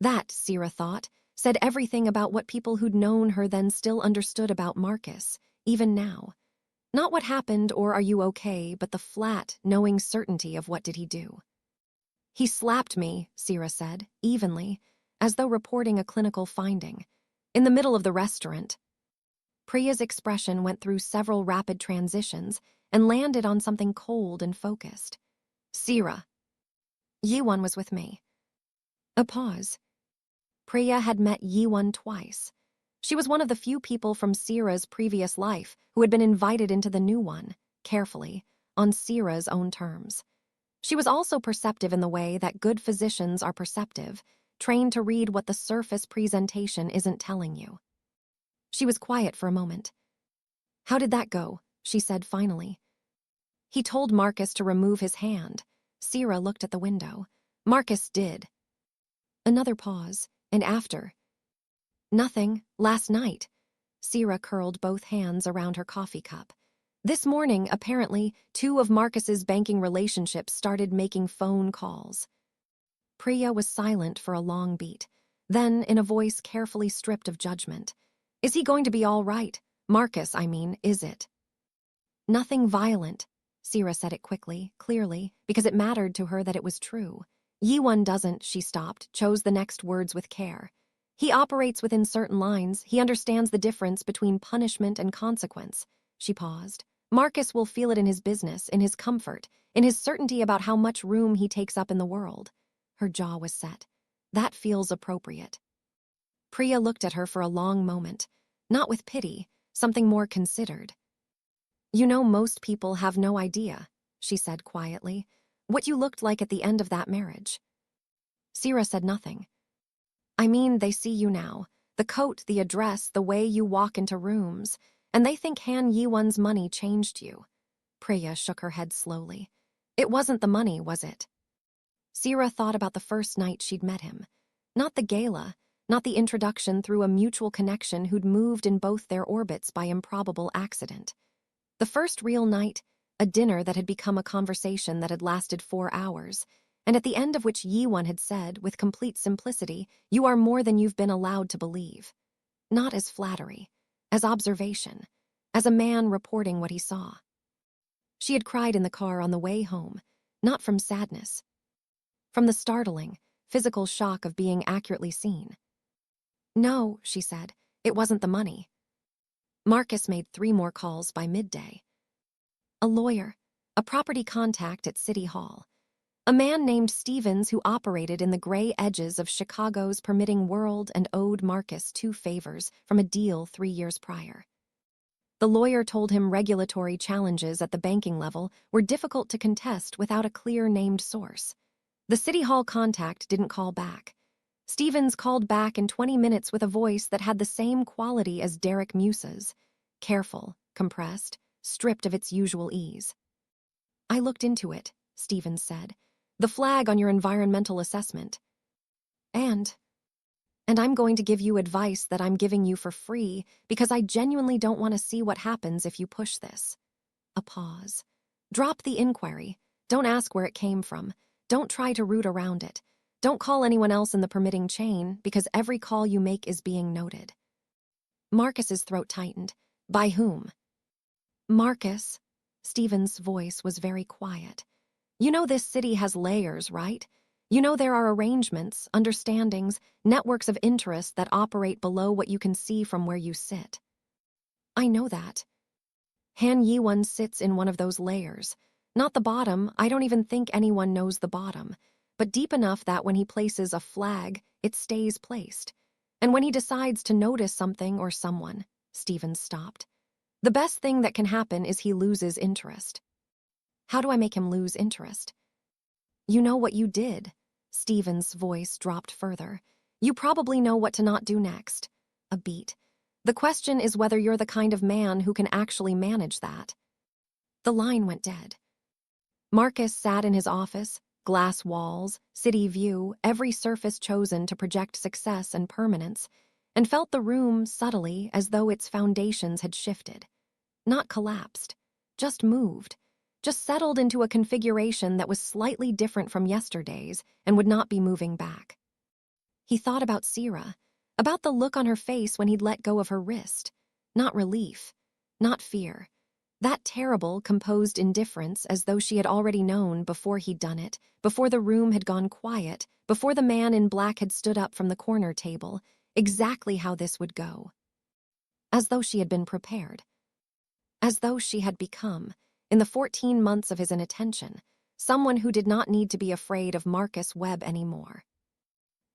That, Sierra thought, said everything about what people who'd known her then still understood about Marcus, even now. Not what happened or are you okay, but the flat, knowing certainty of what did he do. He slapped me, Sierra said, evenly, as though reporting a clinical finding. In the middle of the restaurant. Priya's expression went through several rapid transitions and landed on something cold and focused. Sierra. Yi-won was with me. A pause. Priya had met Yi-won twice. She was one of the few people from Sierra's previous life who had been invited into the new one, carefully, on Sierra's own terms. She was also perceptive in the way that good physicians are perceptive, trained to read what the surface presentation isn't telling you. She was quiet for a moment. How did that go? She said finally. He told Marcus to remove his hand. Sierra looked at the window. Marcus did. Another pause, and after, "Nothing, last night." Sierra curled both hands around her coffee cup. This morning, apparently, 2 of Marcus's banking relationships started making phone calls. Priya was silent for a long beat. Then, in a voice carefully stripped of judgment, "Is he going to be all right? Marcus, I mean, is it?" "Nothing violent." Sierra said it quickly, clearly, because it mattered to her that it was true. Yi-won doesn't, she stopped, chose the next words with care. "He operates within certain lines. He understands the difference between punishment and consequence." She paused. "Marcus will feel it in his business, in his comfort, in his certainty about how much room he takes up in the world." Her jaw was set. "That feels appropriate." Priya looked at her for a long moment, not with pity, something more considered. "You know, most people have no idea," she said quietly, "what you looked like at the end of that marriage." Sierra said nothing. "I mean, they see you now. The coat, the address, the way you walk into rooms, and they think Han Yi-won's money changed you." Priya shook her head slowly. "It wasn't the money, was it?" Sierra thought about the first night she'd met him. Not the gala, not the introduction through a mutual connection who'd moved in both their orbits by improbable accident. The first real night, a dinner that had become a conversation that had lasted 4 hours, and at the end of which Yi-won had said, with complete simplicity, "You are more than you've been allowed to believe." Not as flattery, as observation, as a man reporting what he saw. She had cried in the car on the way home, not from sadness, from the startling, physical shock of being accurately seen. "No," she said, "it wasn't the money." Marcus made 3 more calls by midday. A lawyer, a property contact at City Hall, a man named Stevens who operated in the gray edges of Chicago's permitting world and owed Marcus 2 favors from a deal 3 years prior. The lawyer told him regulatory challenges at the banking level were difficult to contest without a clear named source. The City Hall contact didn't call back. Stevens called back in 20 minutes with a voice that had the same quality as Derek Musa's, careful, compressed, stripped of its usual ease. "I looked into it," Stevens said. "The flag on your environmental assessment. And I'm going to give you advice that I'm giving you for free because I genuinely don't want to see what happens if you push this." A pause. "Drop the inquiry. Don't ask where it came from. Don't try to root around it. Don't call anyone else in the permitting chain because every call you make is being noted." Marcus's throat tightened. "By whom?" "Marcus." Stephen's voice was very quiet. "You know this city has layers, right? You know there are arrangements, understandings, networks of interest that operate below what you can see from where you sit." "I know that." Han Yi-won sits in one of those layers. Not the bottom, I don't even think anyone knows the bottom, but deep enough that when he places a flag, it stays placed. And when he decides to notice something or someone, Stevens stopped. The best thing that can happen is he loses interest. "How do I make him lose interest?" "You know what you did." Stevens' voice dropped further. "You probably know what to not do next." A beat. "The question is whether you're the kind of man who can actually manage that." The line went dead. Marcus sat in his office, glass walls, city view, every surface chosen to project success and permanence, and felt the room subtly as though its foundations had shifted. Not collapsed, just moved, just settled into a configuration that was slightly different from yesterday's and would not be moving back. He thought about Sierra, about the look on her face when he'd let go of her wrist. Not relief, not fear. That terrible, composed indifference as though she had already known before he'd done it, before the room had gone quiet, before the man in black had stood up from the corner table, exactly how this would go. As though she had been prepared. As though she had become, in the 14 months of his inattention, someone who did not need to be afraid of Marcus Webb anymore.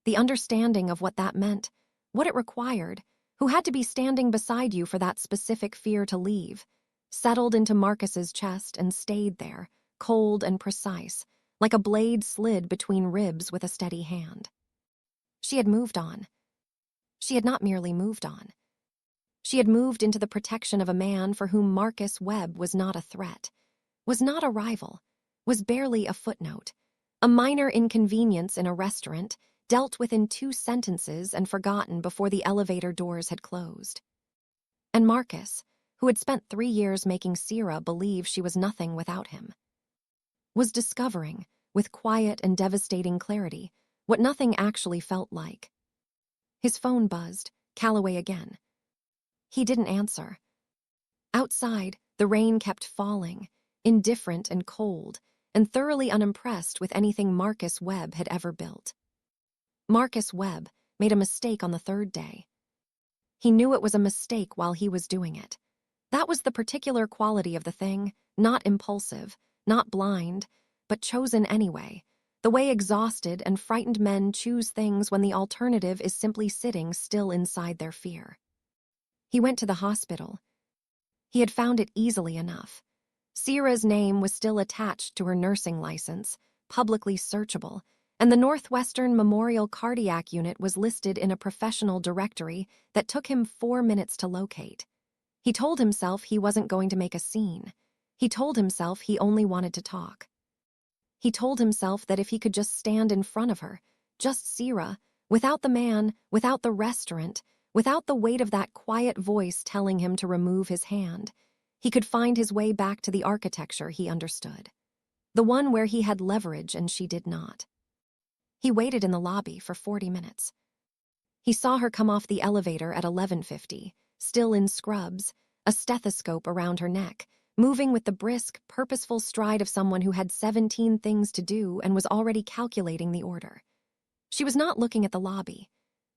The understanding of what that meant, what it required, who had to be standing beside you for that specific fear to leave, settled into Marcus's chest and stayed there, cold and precise, like a blade slid between ribs with a steady hand. She had moved on. She had not merely moved on. She had moved into the protection of a man for whom Marcus Webb was not a threat, was not a rival, was barely a footnote, a minor inconvenience in a restaurant, dealt with in 2 sentences and forgotten before the elevator doors had closed. And Marcus, who had spent 3 years making Sierra believe she was nothing without him, was discovering, with quiet and devastating clarity, what nothing actually felt like. His phone buzzed, Calloway again. He didn't answer. Outside, the rain kept falling, indifferent and cold, and thoroughly unimpressed with anything Marcus Webb had ever built. Marcus Webb made a mistake on the 3rd day. He knew it was a mistake while he was doing it. That was the particular quality of the thing, not impulsive, not blind, but chosen anyway, the way exhausted and frightened men choose things when the alternative is simply sitting still inside their fear. He went to the hospital. He had found it easily enough. Sierra's name was still attached to her nursing license, publicly searchable, and the Northwestern Memorial Cardiac Unit was listed in a professional directory that took him 4 minutes to locate. He told himself he wasn't going to make a scene. He told himself he only wanted to talk. He told himself that if he could just stand in front of her, just Sierra, without the man, without the restaurant, without the weight of that quiet voice telling him to remove his hand, he could find his way back to the architecture he understood. The one where he had leverage and she did not. He waited in the lobby for 40 minutes. He saw her come off the elevator at 11:50, still in scrubs, a stethoscope around her neck, moving with the brisk, purposeful stride of someone who had 17 things to do and was already calculating the order. She was not looking at the lobby.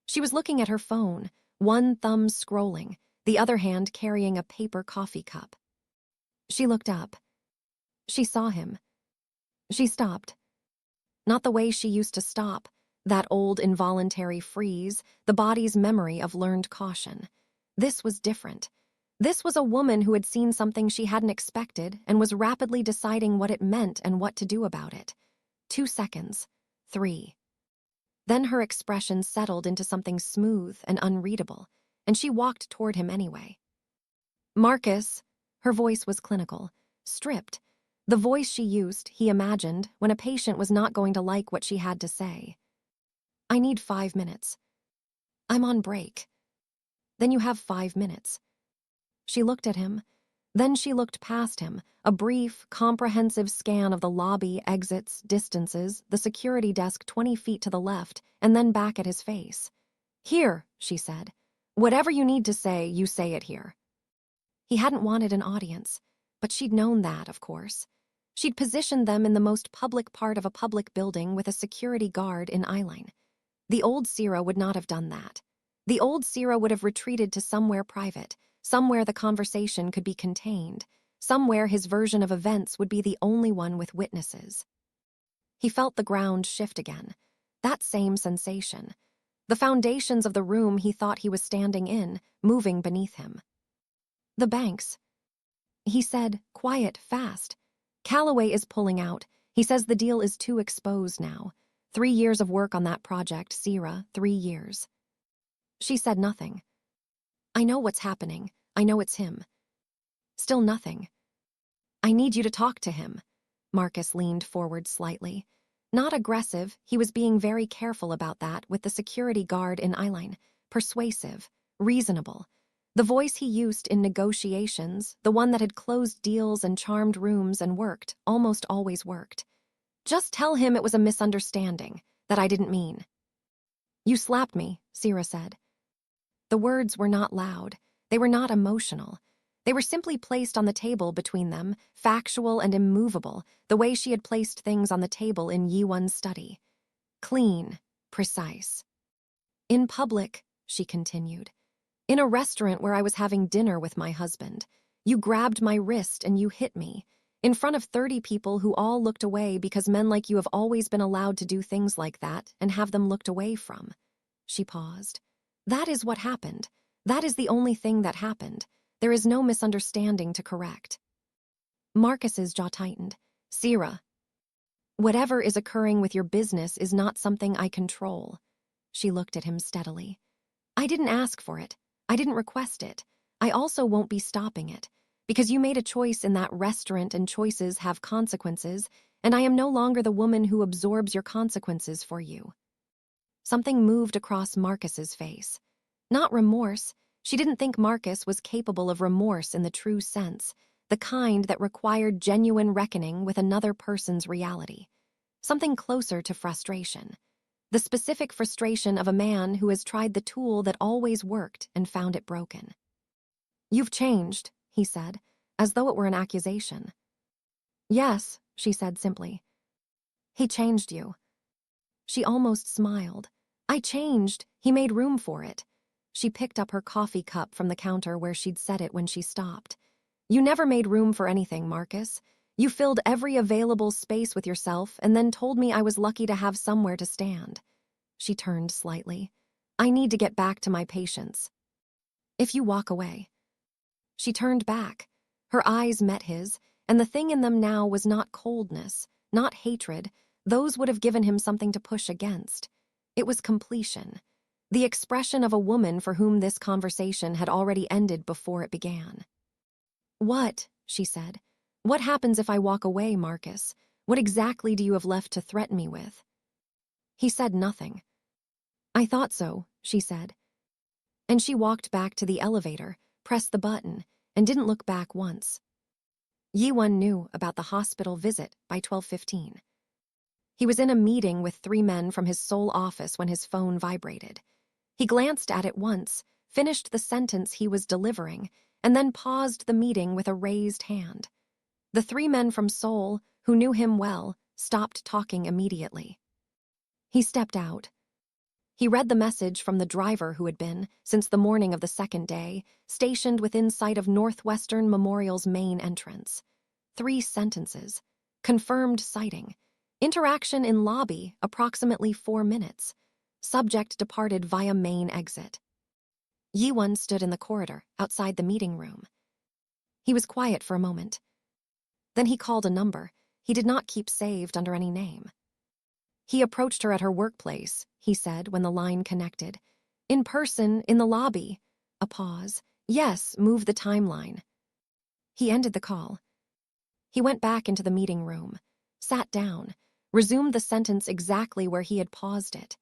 She was looking at her phone, one thumb scrolling, the other hand carrying a paper coffee cup. She looked up. She saw him. She stopped. Not the way she used to stop, that old involuntary freeze, the body's memory of learned caution. This was different. This was a woman who had seen something she hadn't expected and was rapidly deciding what it meant and what to do about it. 2 seconds. 3. Then her expression settled into something smooth and unreadable, and she walked toward him anyway. Marcus, her voice was clinical, stripped. The voice she used, he imagined, when a patient was not going to like what she had to say. I need 5 minutes. I'm on break. Then you have 5 minutes. She looked at him. Then she looked past him, a brief, comprehensive scan of the lobby, exits, distances, the security desk 20 feet to the left, and then back at his face. Here, she said. Whatever you need to say, you say it here. He hadn't wanted an audience, but she'd known that, of course. She'd positioned them in the most public part of a public building with a security guard in eyeline. The old Sierra would not have done that. The old Sierra would have retreated to somewhere private, somewhere the conversation could be contained, somewhere his version of events would be the only one with witnesses. He felt the ground shift again, that same sensation. The foundations of the room he thought he was standing in, moving beneath him. The banks. He said, quiet, fast. Calloway is pulling out. He says the deal is too exposed now. 3 years of work on that project, Sierra, 3 years. She said nothing. I know what's happening. I know it's him. Still nothing. I need you to talk to him. Marcus leaned forward slightly. Not aggressive, he was being very careful about that with the security guard in eyeline. Persuasive, reasonable. The voice he used in negotiations, the one that had closed deals and charmed rooms and worked, almost always worked. Just tell him it was a misunderstanding, that I didn't mean. You slapped me, Sierra said. The words were not loud. They were not emotional. They were simply placed on the table between them, factual and immovable, the way she had placed things on the table in Yi-won's study. Clean, precise. In public, she continued. In a restaurant where I was having dinner with my husband, you grabbed my wrist and you hit me, in front of 30 people who all looked away because men like you have always been allowed to do things like that and have them looked away from. She paused. That is what happened. That is the only thing that happened. There is no misunderstanding to correct. Marcus's jaw tightened. Sierra, whatever is occurring with your business is not something I control. She looked at him steadily. I didn't ask for it. I didn't request it. I also won't be stopping it. Because you made a choice in that restaurant and choices have consequences, and I am no longer the woman who absorbs your consequences for you. Something moved across Marcus's face. Not remorse. She didn't think Marcus was capable of remorse in the true sense, the kind that required genuine reckoning with another person's reality. Something closer to frustration. The specific frustration of a man who has tried the tool that always worked and found it broken. "You've changed," he said, as though it were an accusation. "Yes," she said simply. "He changed you." She almost smiled. "I changed. He made room for it." She picked up her coffee cup from the counter where she'd set it when she stopped. "You never made room for anything, Marcus. You filled every available space with yourself and then told me I was lucky to have somewhere to stand." She turned slightly. "I need to get back to my patients. If you walk away." She turned back. Her eyes met his, and the thing in them now was not coldness, not hatred. Those would have given him something to push against. It was completion. The expression of a woman for whom this conversation had already ended before it began. "What?" she said. "What happens if I walk away, Marcus? What exactly do you have left to threaten me with?" He said nothing. "I thought so," she said. And she walked back to the elevator, pressed the button, and didn't look back once. Yi-won knew about the hospital visit by 12:15. He was in a meeting with 3 men from his Seoul office when his phone vibrated. He glanced at it once, finished the sentence he was delivering, and then paused the meeting with a raised hand. The 3 men from Seoul, who knew him well, stopped talking immediately. He stepped out. He read the message from the driver who had been, since the morning of the second day, stationed within sight of Northwestern Memorial's main entrance. 3 sentences. Confirmed sighting. Interaction in lobby, approximately 4 minutes. Subject departed via main exit. Yi-won stood in the corridor, outside the meeting room. He was quiet for a moment. Then he called a number he did not keep saved under any name. He approached her at her workplace, he said when the line connected. "In person, in the lobby." A pause. "Yes, move the timeline." He ended the call. He went back into the meeting room, sat down, resumed the sentence exactly where he had paused it.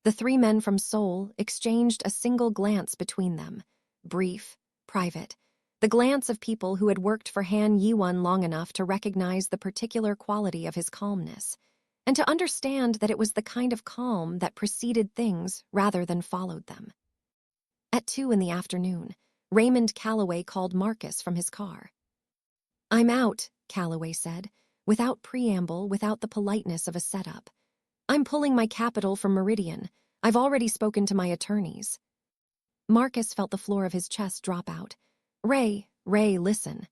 The 3 men from Seoul exchanged a single glance between them, brief, private, the glance of people who had worked for Han Yi-won long enough to recognize the particular quality of his calmness, and to understand that it was the kind of calm that preceded things rather than followed them. At 2 in the afternoon, Raymond Calloway called Marcus from his car. "I'm out," Calloway said, without preamble, without the politeness of a setup. "I'm pulling my capital from Meridian. I've already spoken to my attorneys." Marcus felt the floor of his chest drop out. Ray, listen."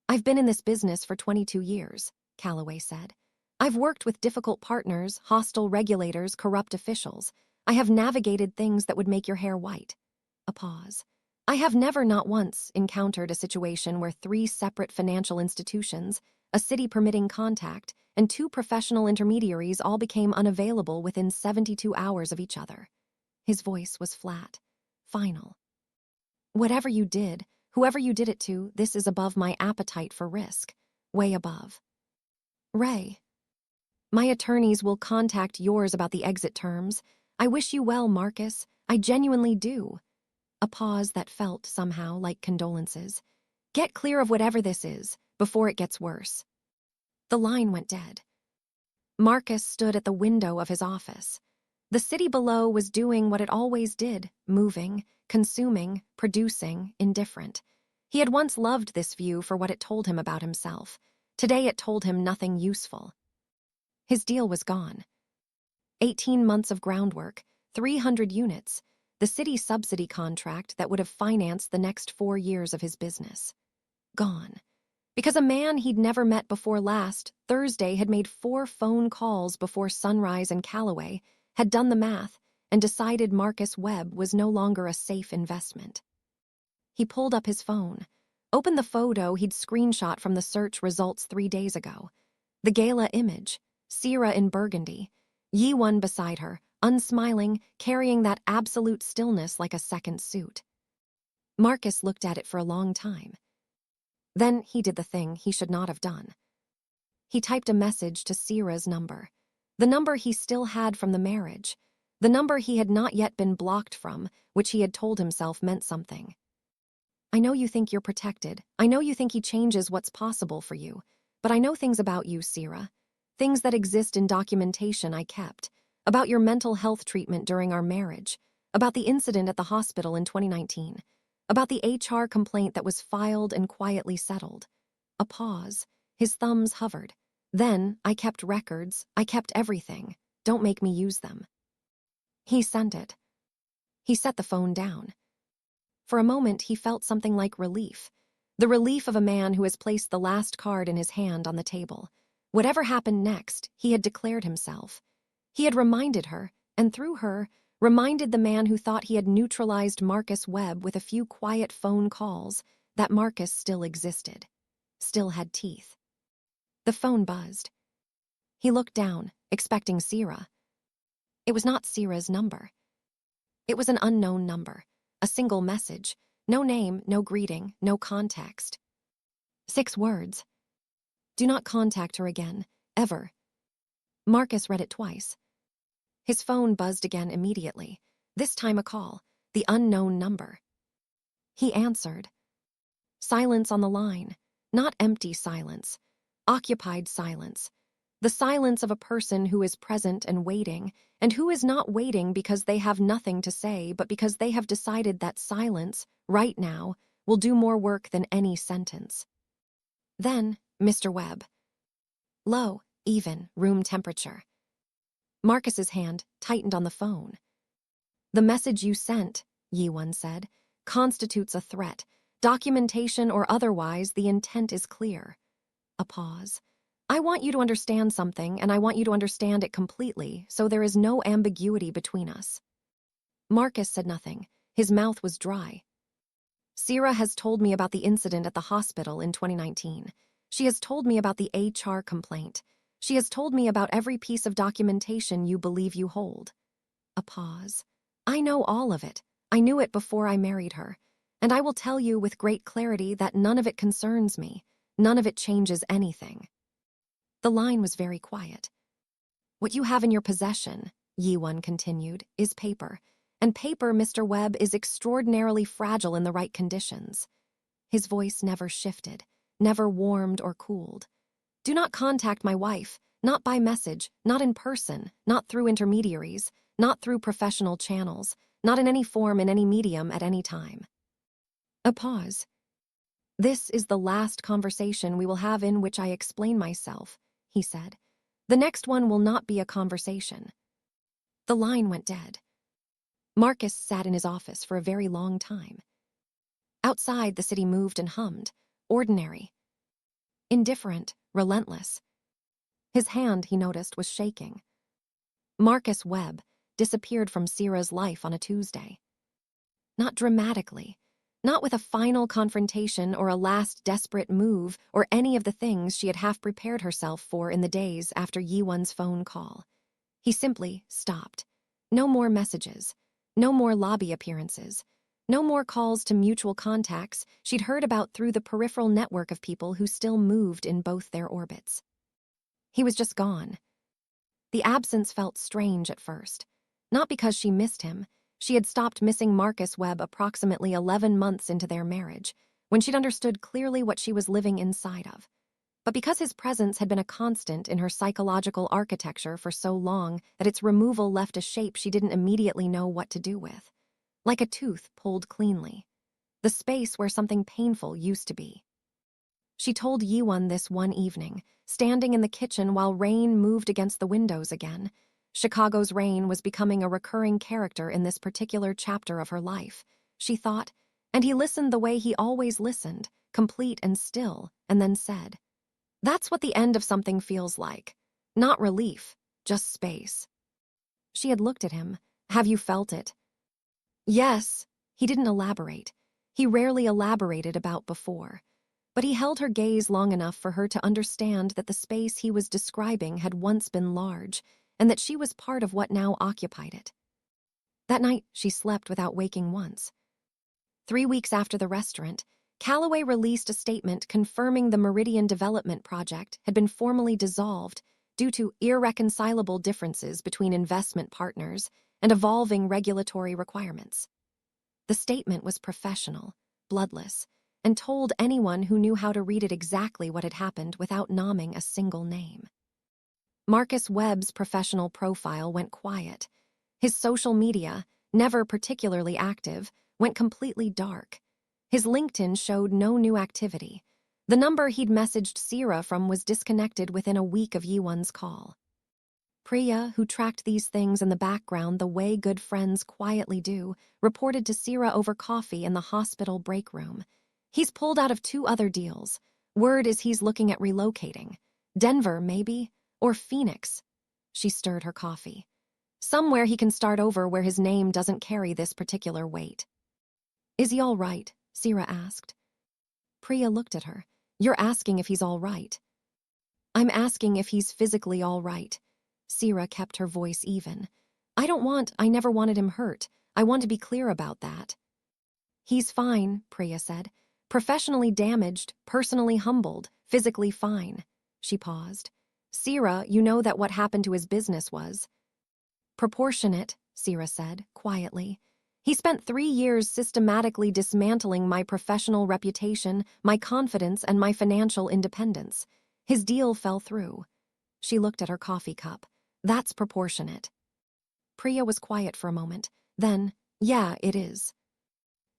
"I've been in this business for 22 years, Calloway said. "I've worked with difficult partners, hostile regulators, corrupt officials. I have navigated things that would make your hair white." A pause. "I have never, not once, encountered a situation where 3 separate financial institutions, a city permitting contact, and 2 professional intermediaries all became unavailable within 72 hours of each other." His voice was flat, final. "Whatever you did, whoever you did it to, this is above my appetite for risk. Way above." "Ray, my attorneys will contact yours about the exit terms. I wish you well, Marcus. I genuinely do." A pause that felt, somehow, like condolences. "Get clear of whatever this is, before it gets worse." The line went dead. Marcus stood at the window of his office. The city below was doing what it always did, moving, consuming, producing, indifferent. He had once loved this view for what it told him about himself. Today it told him nothing useful. His deal was gone. 18 months of groundwork, 300 units, the city subsidy contract that would have financed the next 4 years of his business. Gone. Because a man he'd never met before last Thursday had made 4 phone calls before Sunrise and Calloway, had done the math, and decided Marcus Webb was no longer a safe investment. He pulled up his phone, opened the photo he'd screenshot from the search results 3 days ago. The gala image, Sierra in burgundy, Yi-won beside her, unsmiling, carrying that absolute stillness like a second suit. Marcus looked at it for a long time. Then he did the thing he should not have done. He typed a message to Sira's number, the number he still had from the marriage, the number he had not yet been blocked from, which he had told himself meant something. I know you think you're protected. I know you think he changes what's possible for you. But I know things about you, Sira. Things that exist in documentation I kept. About your mental health treatment during our marriage. About the incident at the hospital in 2019. About the HR complaint that was filed and quietly settled. A pause. His thumbs hovered. Then, I kept records. I kept everything. Don't make me use them. He sent it. He set the phone down. For a moment, he felt something like relief. The relief of a man who has placed the last card in his hand on the table. Whatever happened next, he had declared himself. He had reminded her, and through her, reminded the man who thought he had neutralized Marcus Webb with a few quiet phone calls, that Marcus still existed. Still had teeth. The phone buzzed. He looked down, expecting Sira. It was not Sira's number. It was an unknown number. A single message. No name, no greeting, no context. 6 words. Do not contact her again, ever. Marcus read it twice. His phone buzzed again immediately. This time a call. The unknown number. He answered. Silence on the line. Not empty silence. Occupied silence. The silence of a person who is present and who is not waiting because they have nothing to say, but because they have decided that silence, right now, will do more work than any sentence. Then, Mr. Webb. Low, even, room temperature. Marcus's hand tightened on the phone. The message you sent, Yi-won said, constitutes a threat. Documentation or otherwise, the intent is clear. A pause. I want you to understand something, and I want you to understand it completely, so there is no ambiguity between us. Marcus said nothing. His mouth was dry. Sira has told me about the incident at the hospital in 2019. She has told me about the HR complaint. She has told me about every piece of documentation you believe you hold. A pause. I know all of it. I knew it before I married her. And I will tell you with great clarity that none of it concerns me. None of it changes anything. The line was very quiet. What you have in your possession, Yi-won continued, is paper. And paper, Mr. Webb, is extraordinarily fragile in the right conditions. His voice never shifted, never warmed or cooled. Do not contact my wife, not by message, not in person, not through intermediaries, not through professional channels, not in any form, in any medium, at any time. A pause. This is the last conversation we will have in which I explain myself, he said. The next one will not be a conversation. The line went dead. Marcus sat in his office for a very long time. Outside, the city moved and hummed, ordinary. Indifferent, relentless. His hand, he noticed, was shaking. Marcus Webb disappeared from Sira's life on a Tuesday. Not dramatically. Not with a final confrontation or a last desperate move or any of the things she had half prepared herself for in the days after Yi-won's phone call. He simply stopped. No more messages. No more lobby appearances. No more calls to mutual contacts she'd heard about through the peripheral network of people who still moved in both their orbits. He was just gone. The absence felt strange at first. Not because she missed him. She had stopped missing Marcus Webb approximately 11 months into their marriage, when she'd understood clearly what she was living inside of. But because his presence had been a constant in her psychological architecture for so long that its removal left a shape she didn't immediately know what to do with. Like a tooth pulled cleanly. The space where something painful used to be. She told Yi-won this one evening, standing in the kitchen while rain moved against the windows again. Chicago's rain was becoming a recurring character in this particular chapter of her life, she thought, and he listened the way he always listened, complete and still, and then said, That's what the end of something feels like. Not relief, just space. She had looked at him. Have you felt it? Yes. He didn't elaborate. He rarely elaborated about before. But he held her gaze long enough for her to understand that the space he was describing had once been large, and that she was part of what now occupied it. That night, she slept without waking once. 3 weeks after the restaurant, Callaway released a statement confirming the Meridian Development Project had been formally dissolved due to irreconcilable differences between investment partners and evolving regulatory requirements. The statement was professional, bloodless, and told anyone who knew how to read it exactly what had happened without naming a single name. Marcus Webb's professional profile went quiet. His social media, never particularly active, went completely dark. His LinkedIn showed no new activity. The number he'd messaged Sira from was disconnected within a week of Yiwon's call. Priya, who tracked these things in the background the way good friends quietly do, reported to Sira over coffee in the hospital break room. He's pulled out of 2 other deals. Word is he's looking at relocating. Denver, maybe? Or Phoenix. She stirred her coffee. Somewhere he can start over where his name doesn't carry this particular weight. Is he all right? Sira asked. Priya looked at her. You're asking if he's all right. I'm asking if he's physically all right. Sira kept her voice even. I never wanted him hurt. I want to be clear about that. He's fine, Priya said. Professionally damaged, personally humbled, physically fine. She paused. Sira, you know that what happened to his business was proportionate, Sira said, quietly. He spent 3 years systematically dismantling my professional reputation, my confidence, and my financial independence. His deal fell through. She looked at her coffee cup. That's proportionate. Priya was quiet for a moment. Then, yeah, it is.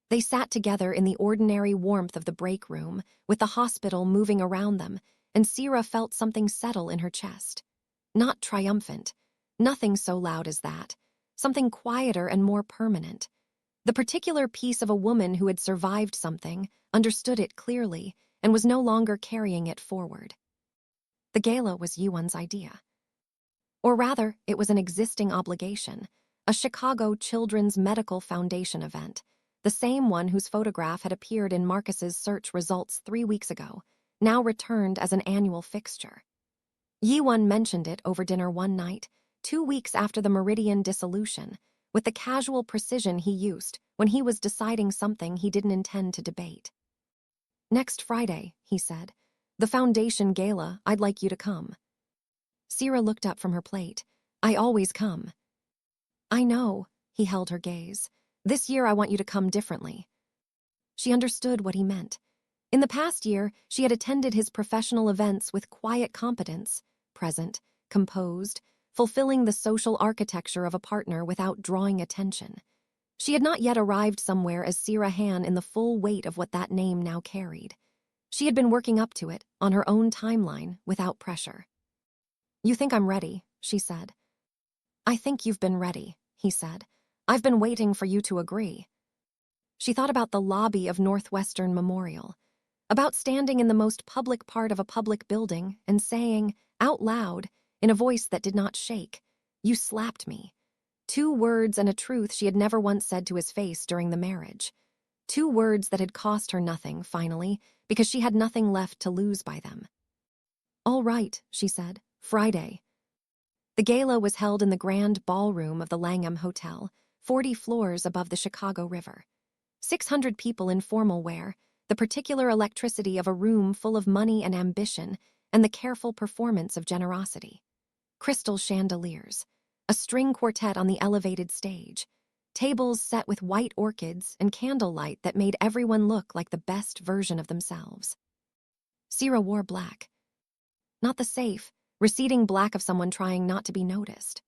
They sat together in the ordinary warmth of the break room, with the hospital moving around them, and Sira felt something settle in her chest. Not triumphant. Nothing so loud as that. Something quieter and more permanent. The particular piece of a woman who had survived something, understood it clearly, and was no longer carrying it forward. The gala was Yiwon's idea. Or rather, it was an existing obligation, a Chicago Children's Medical Foundation event, the same one whose photograph had appeared in Marcus's search results 3 weeks ago, now returned as an annual fixture. Yiwon mentioned it over dinner one night, 2 weeks after the Meridian dissolution, with the casual precision he used when he was deciding something he didn't intend to debate. Next Friday, he said, the foundation gala, I'd like you to come. Sira looked up from her plate. I always come. I know, he held her gaze. This year I want you to come differently. She understood what he meant. In the past year, she had attended his professional events with quiet competence, present, composed, fulfilling the social architecture of a partner without drawing attention. She had not yet arrived somewhere as Sira Han in the full weight of what that name now carried. She had been working up to it, on her own timeline, without pressure. You think I'm ready, she said. I think you've been ready, he said. I've been waiting for you to agree. She thought about the lobby of Northwestern Memorial, about standing in the most public part of a public building and saying, out loud, in a voice that did not shake, you slapped me. 2 words and a truth she had never once said to his face during the marriage. 2 words that had cost her nothing, finally, because she had nothing left to lose by them. All right, she said, Friday. The gala was held in the grand ballroom of the Langham Hotel, 40 floors above the Chicago River. 600 people in formal wear, the particular electricity of a room full of money and ambition, and the careful performance of generosity. Crystal chandeliers, a string quartet on the elevated stage, tables set with white orchids and candlelight that made everyone look like the best version of themselves. Sira wore black. Not the safe, receding black of someone trying not to be noticed.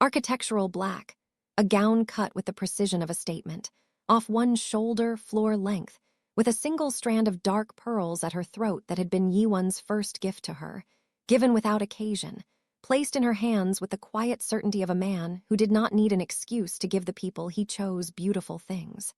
Architectural black, a gown cut with the precision of a statement, off one shoulder, floor length, with a single strand of dark pearls at her throat that had been Yiwon's first gift to her, given without occasion, placed in her hands with the quiet certainty of a man who did not need an excuse to give the people he chose beautiful things.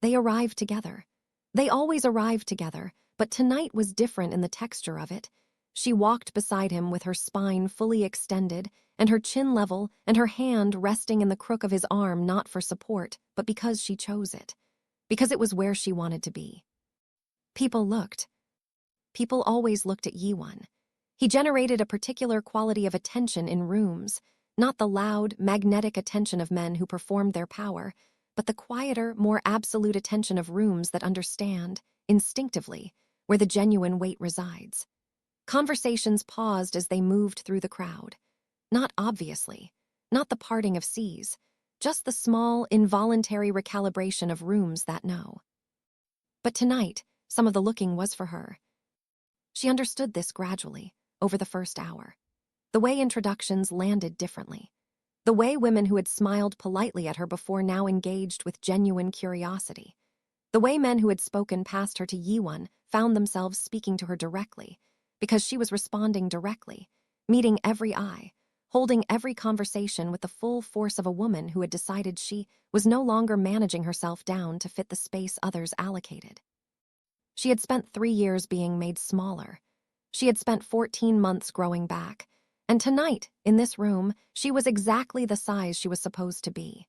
They arrived together. They always arrived together, but tonight was different in the texture of it. She walked beside him with her spine fully extended and her chin level and her hand resting in the crook of his arm not for support, but because she chose it. Because it was where she wanted to be. People looked. People always looked at Yiwon. He generated a particular quality of attention in rooms, not the loud, magnetic attention of men who performed their power, but the quieter, more absolute attention of rooms that understand, instinctively, where the genuine weight resides. Conversations paused as they moved through the crowd. Not obviously, not the parting of seas, just the small, involuntary recalibration of rooms that know. But tonight, some of the looking was for her. She understood this gradually, over the first hour. The way introductions landed differently. The way women who had smiled politely at her before now engaged with genuine curiosity. The way men who had spoken past her to Yi-won found themselves speaking to her directly, because she was responding directly, meeting every eye, holding every conversation with the full force of a woman who had decided she was no longer managing herself down to fit the space others allocated. She had spent 3 years being made smaller. She had spent 14 months growing back, and tonight, in this room, she was exactly the size she was supposed to be.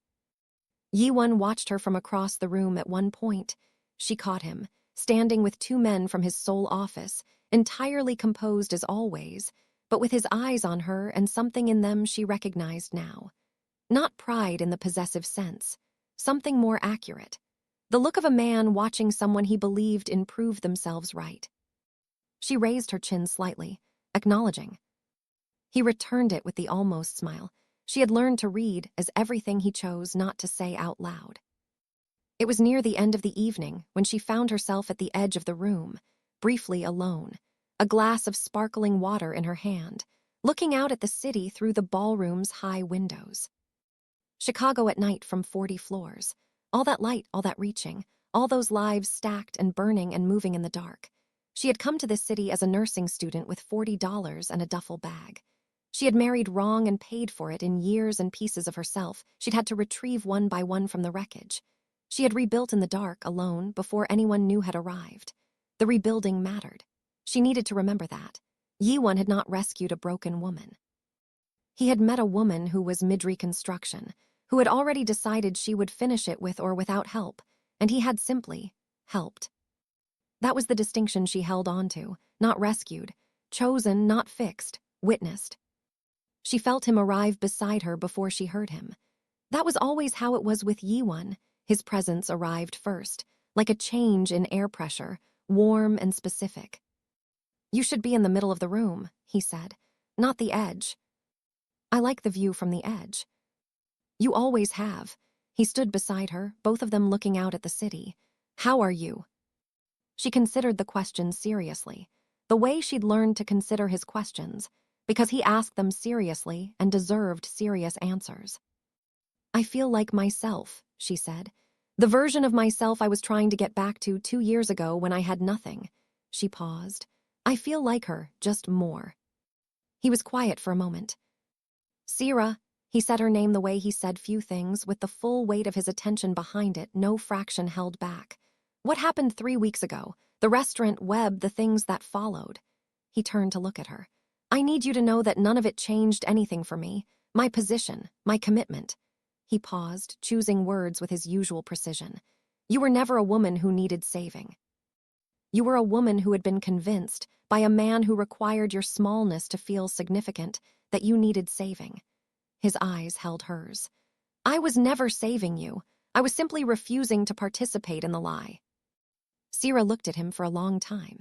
Yi-won watched her from across the room at one point. She caught him, standing with 2 men from his Seoul office, entirely composed as always, but with his eyes on her and something in them she recognized now. Not pride in the possessive sense, something more accurate. The look of a man watching someone he believed in prove themselves right. She raised her chin slightly, acknowledging. He returned it with the almost smile she had learned to read as everything he chose not to say out loud. It was near the end of the evening when she found herself at the edge of the room, briefly alone, a glass of sparkling water in her hand, looking out at the city through the ballroom's high windows. Chicago at night from 40 floors. All that light, all that reaching, all those lives stacked and burning and moving in the dark. She had come to this city as a nursing student with $40 and a duffel bag. She had married wrong and paid for it in years and pieces of herself she'd had to retrieve one by one from the wreckage. She had rebuilt in the dark, alone, before anyone new had arrived. The rebuilding mattered. She needed to remember that. Yi-won had not rescued a broken woman. He had met a woman who was mid-reconstruction, who had already decided she would finish it with or without help, and he had simply helped. That was the distinction she held on to, not rescued, chosen, not fixed, witnessed. She felt him arrive beside her before she heard him. That was always how it was with Yi-won. His presence arrived first, like a change in air pressure, warm and specific. "You should be in the middle of the room," he said, "not the edge." "I like the view from the edge." "You always have." He stood beside her, both of them looking out at the city. "How are you?" She considered the question seriously, the way she'd learned to consider his questions, because he asked them seriously and deserved serious answers. "I feel like myself," she said. "The version of myself I was trying to get back to 2 years ago when I had nothing." She paused. "I feel like her, just more." He was quiet for a moment. "Sierra," he said her name the way he said few things, with the full weight of his attention behind it, no fraction held back. "What happened 3 weeks ago? The restaurant, Webb, the things that followed." He turned to look at her. "I need you to know that none of it changed anything for me. My position, my commitment." He paused, choosing words with his usual precision. "You were never a woman who needed saving. You were a woman who had been convinced, by a man who required your smallness to feel significant, that you needed saving." His eyes held hers. "I was never saving you. I was simply refusing to participate in the lie." Sierra looked at him for a long time.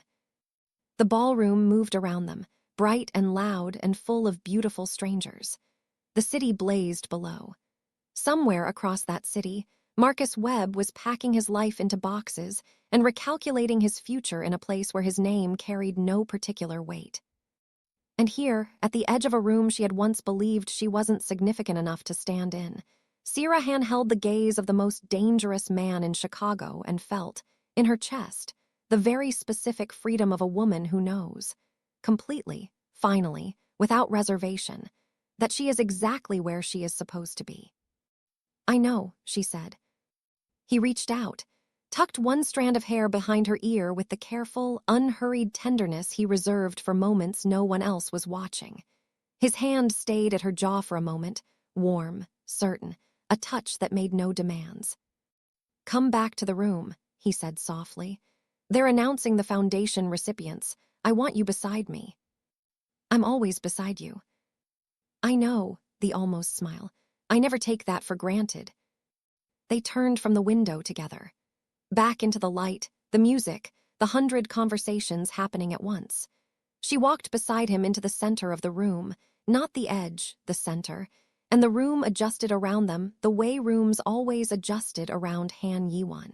The ballroom moved around them, bright and loud and full of beautiful strangers. The city blazed below. Somewhere across that city, Marcus Webb was packing his life into boxes and recalculating his future in a place where his name carried no particular weight. And here, at the edge of a room she had once believed she wasn't significant enough to stand in, Sirahan held the gaze of the most dangerous man in Chicago and felt, in her chest, the very specific freedom of a woman who knows, completely, finally, without reservation, that she is exactly where she is supposed to be. "I know," she said. He reached out, tucked one strand of hair behind her ear with the careful, unhurried tenderness he reserved for moments no one else was watching. His hand stayed at her jaw for a moment, warm, certain, a touch that made no demands. "Come back to the room," he said softly. "They're announcing the foundation recipients. I want you beside me." "I'm always beside you." "I know," the almost smile. "I never take that for granted." They turned from the window together. Back into the light, the music, the 100 conversations happening at once. She walked beside him into the center of the room, not the edge, the center, and the room adjusted around them the way rooms always adjusted around Han Yi-won.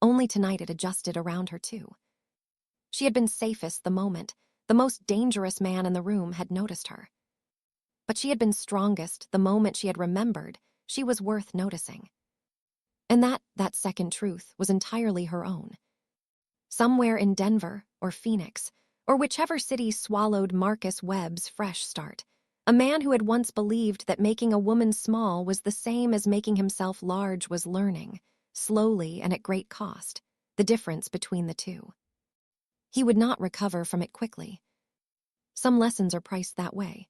Only tonight it adjusted around her too. She had been safest the moment the most dangerous man in the room had noticed her. But she had been strongest the moment she had remembered she was worth noticing. And that second truth was entirely her own. Somewhere in Denver or Phoenix, or whichever city swallowed Marcus Webb's fresh start, a man who had once believed that making a woman small was the same as making himself large was learning, slowly and at great cost, the difference between the two. He would not recover from it quickly. Some lessons are priced that way.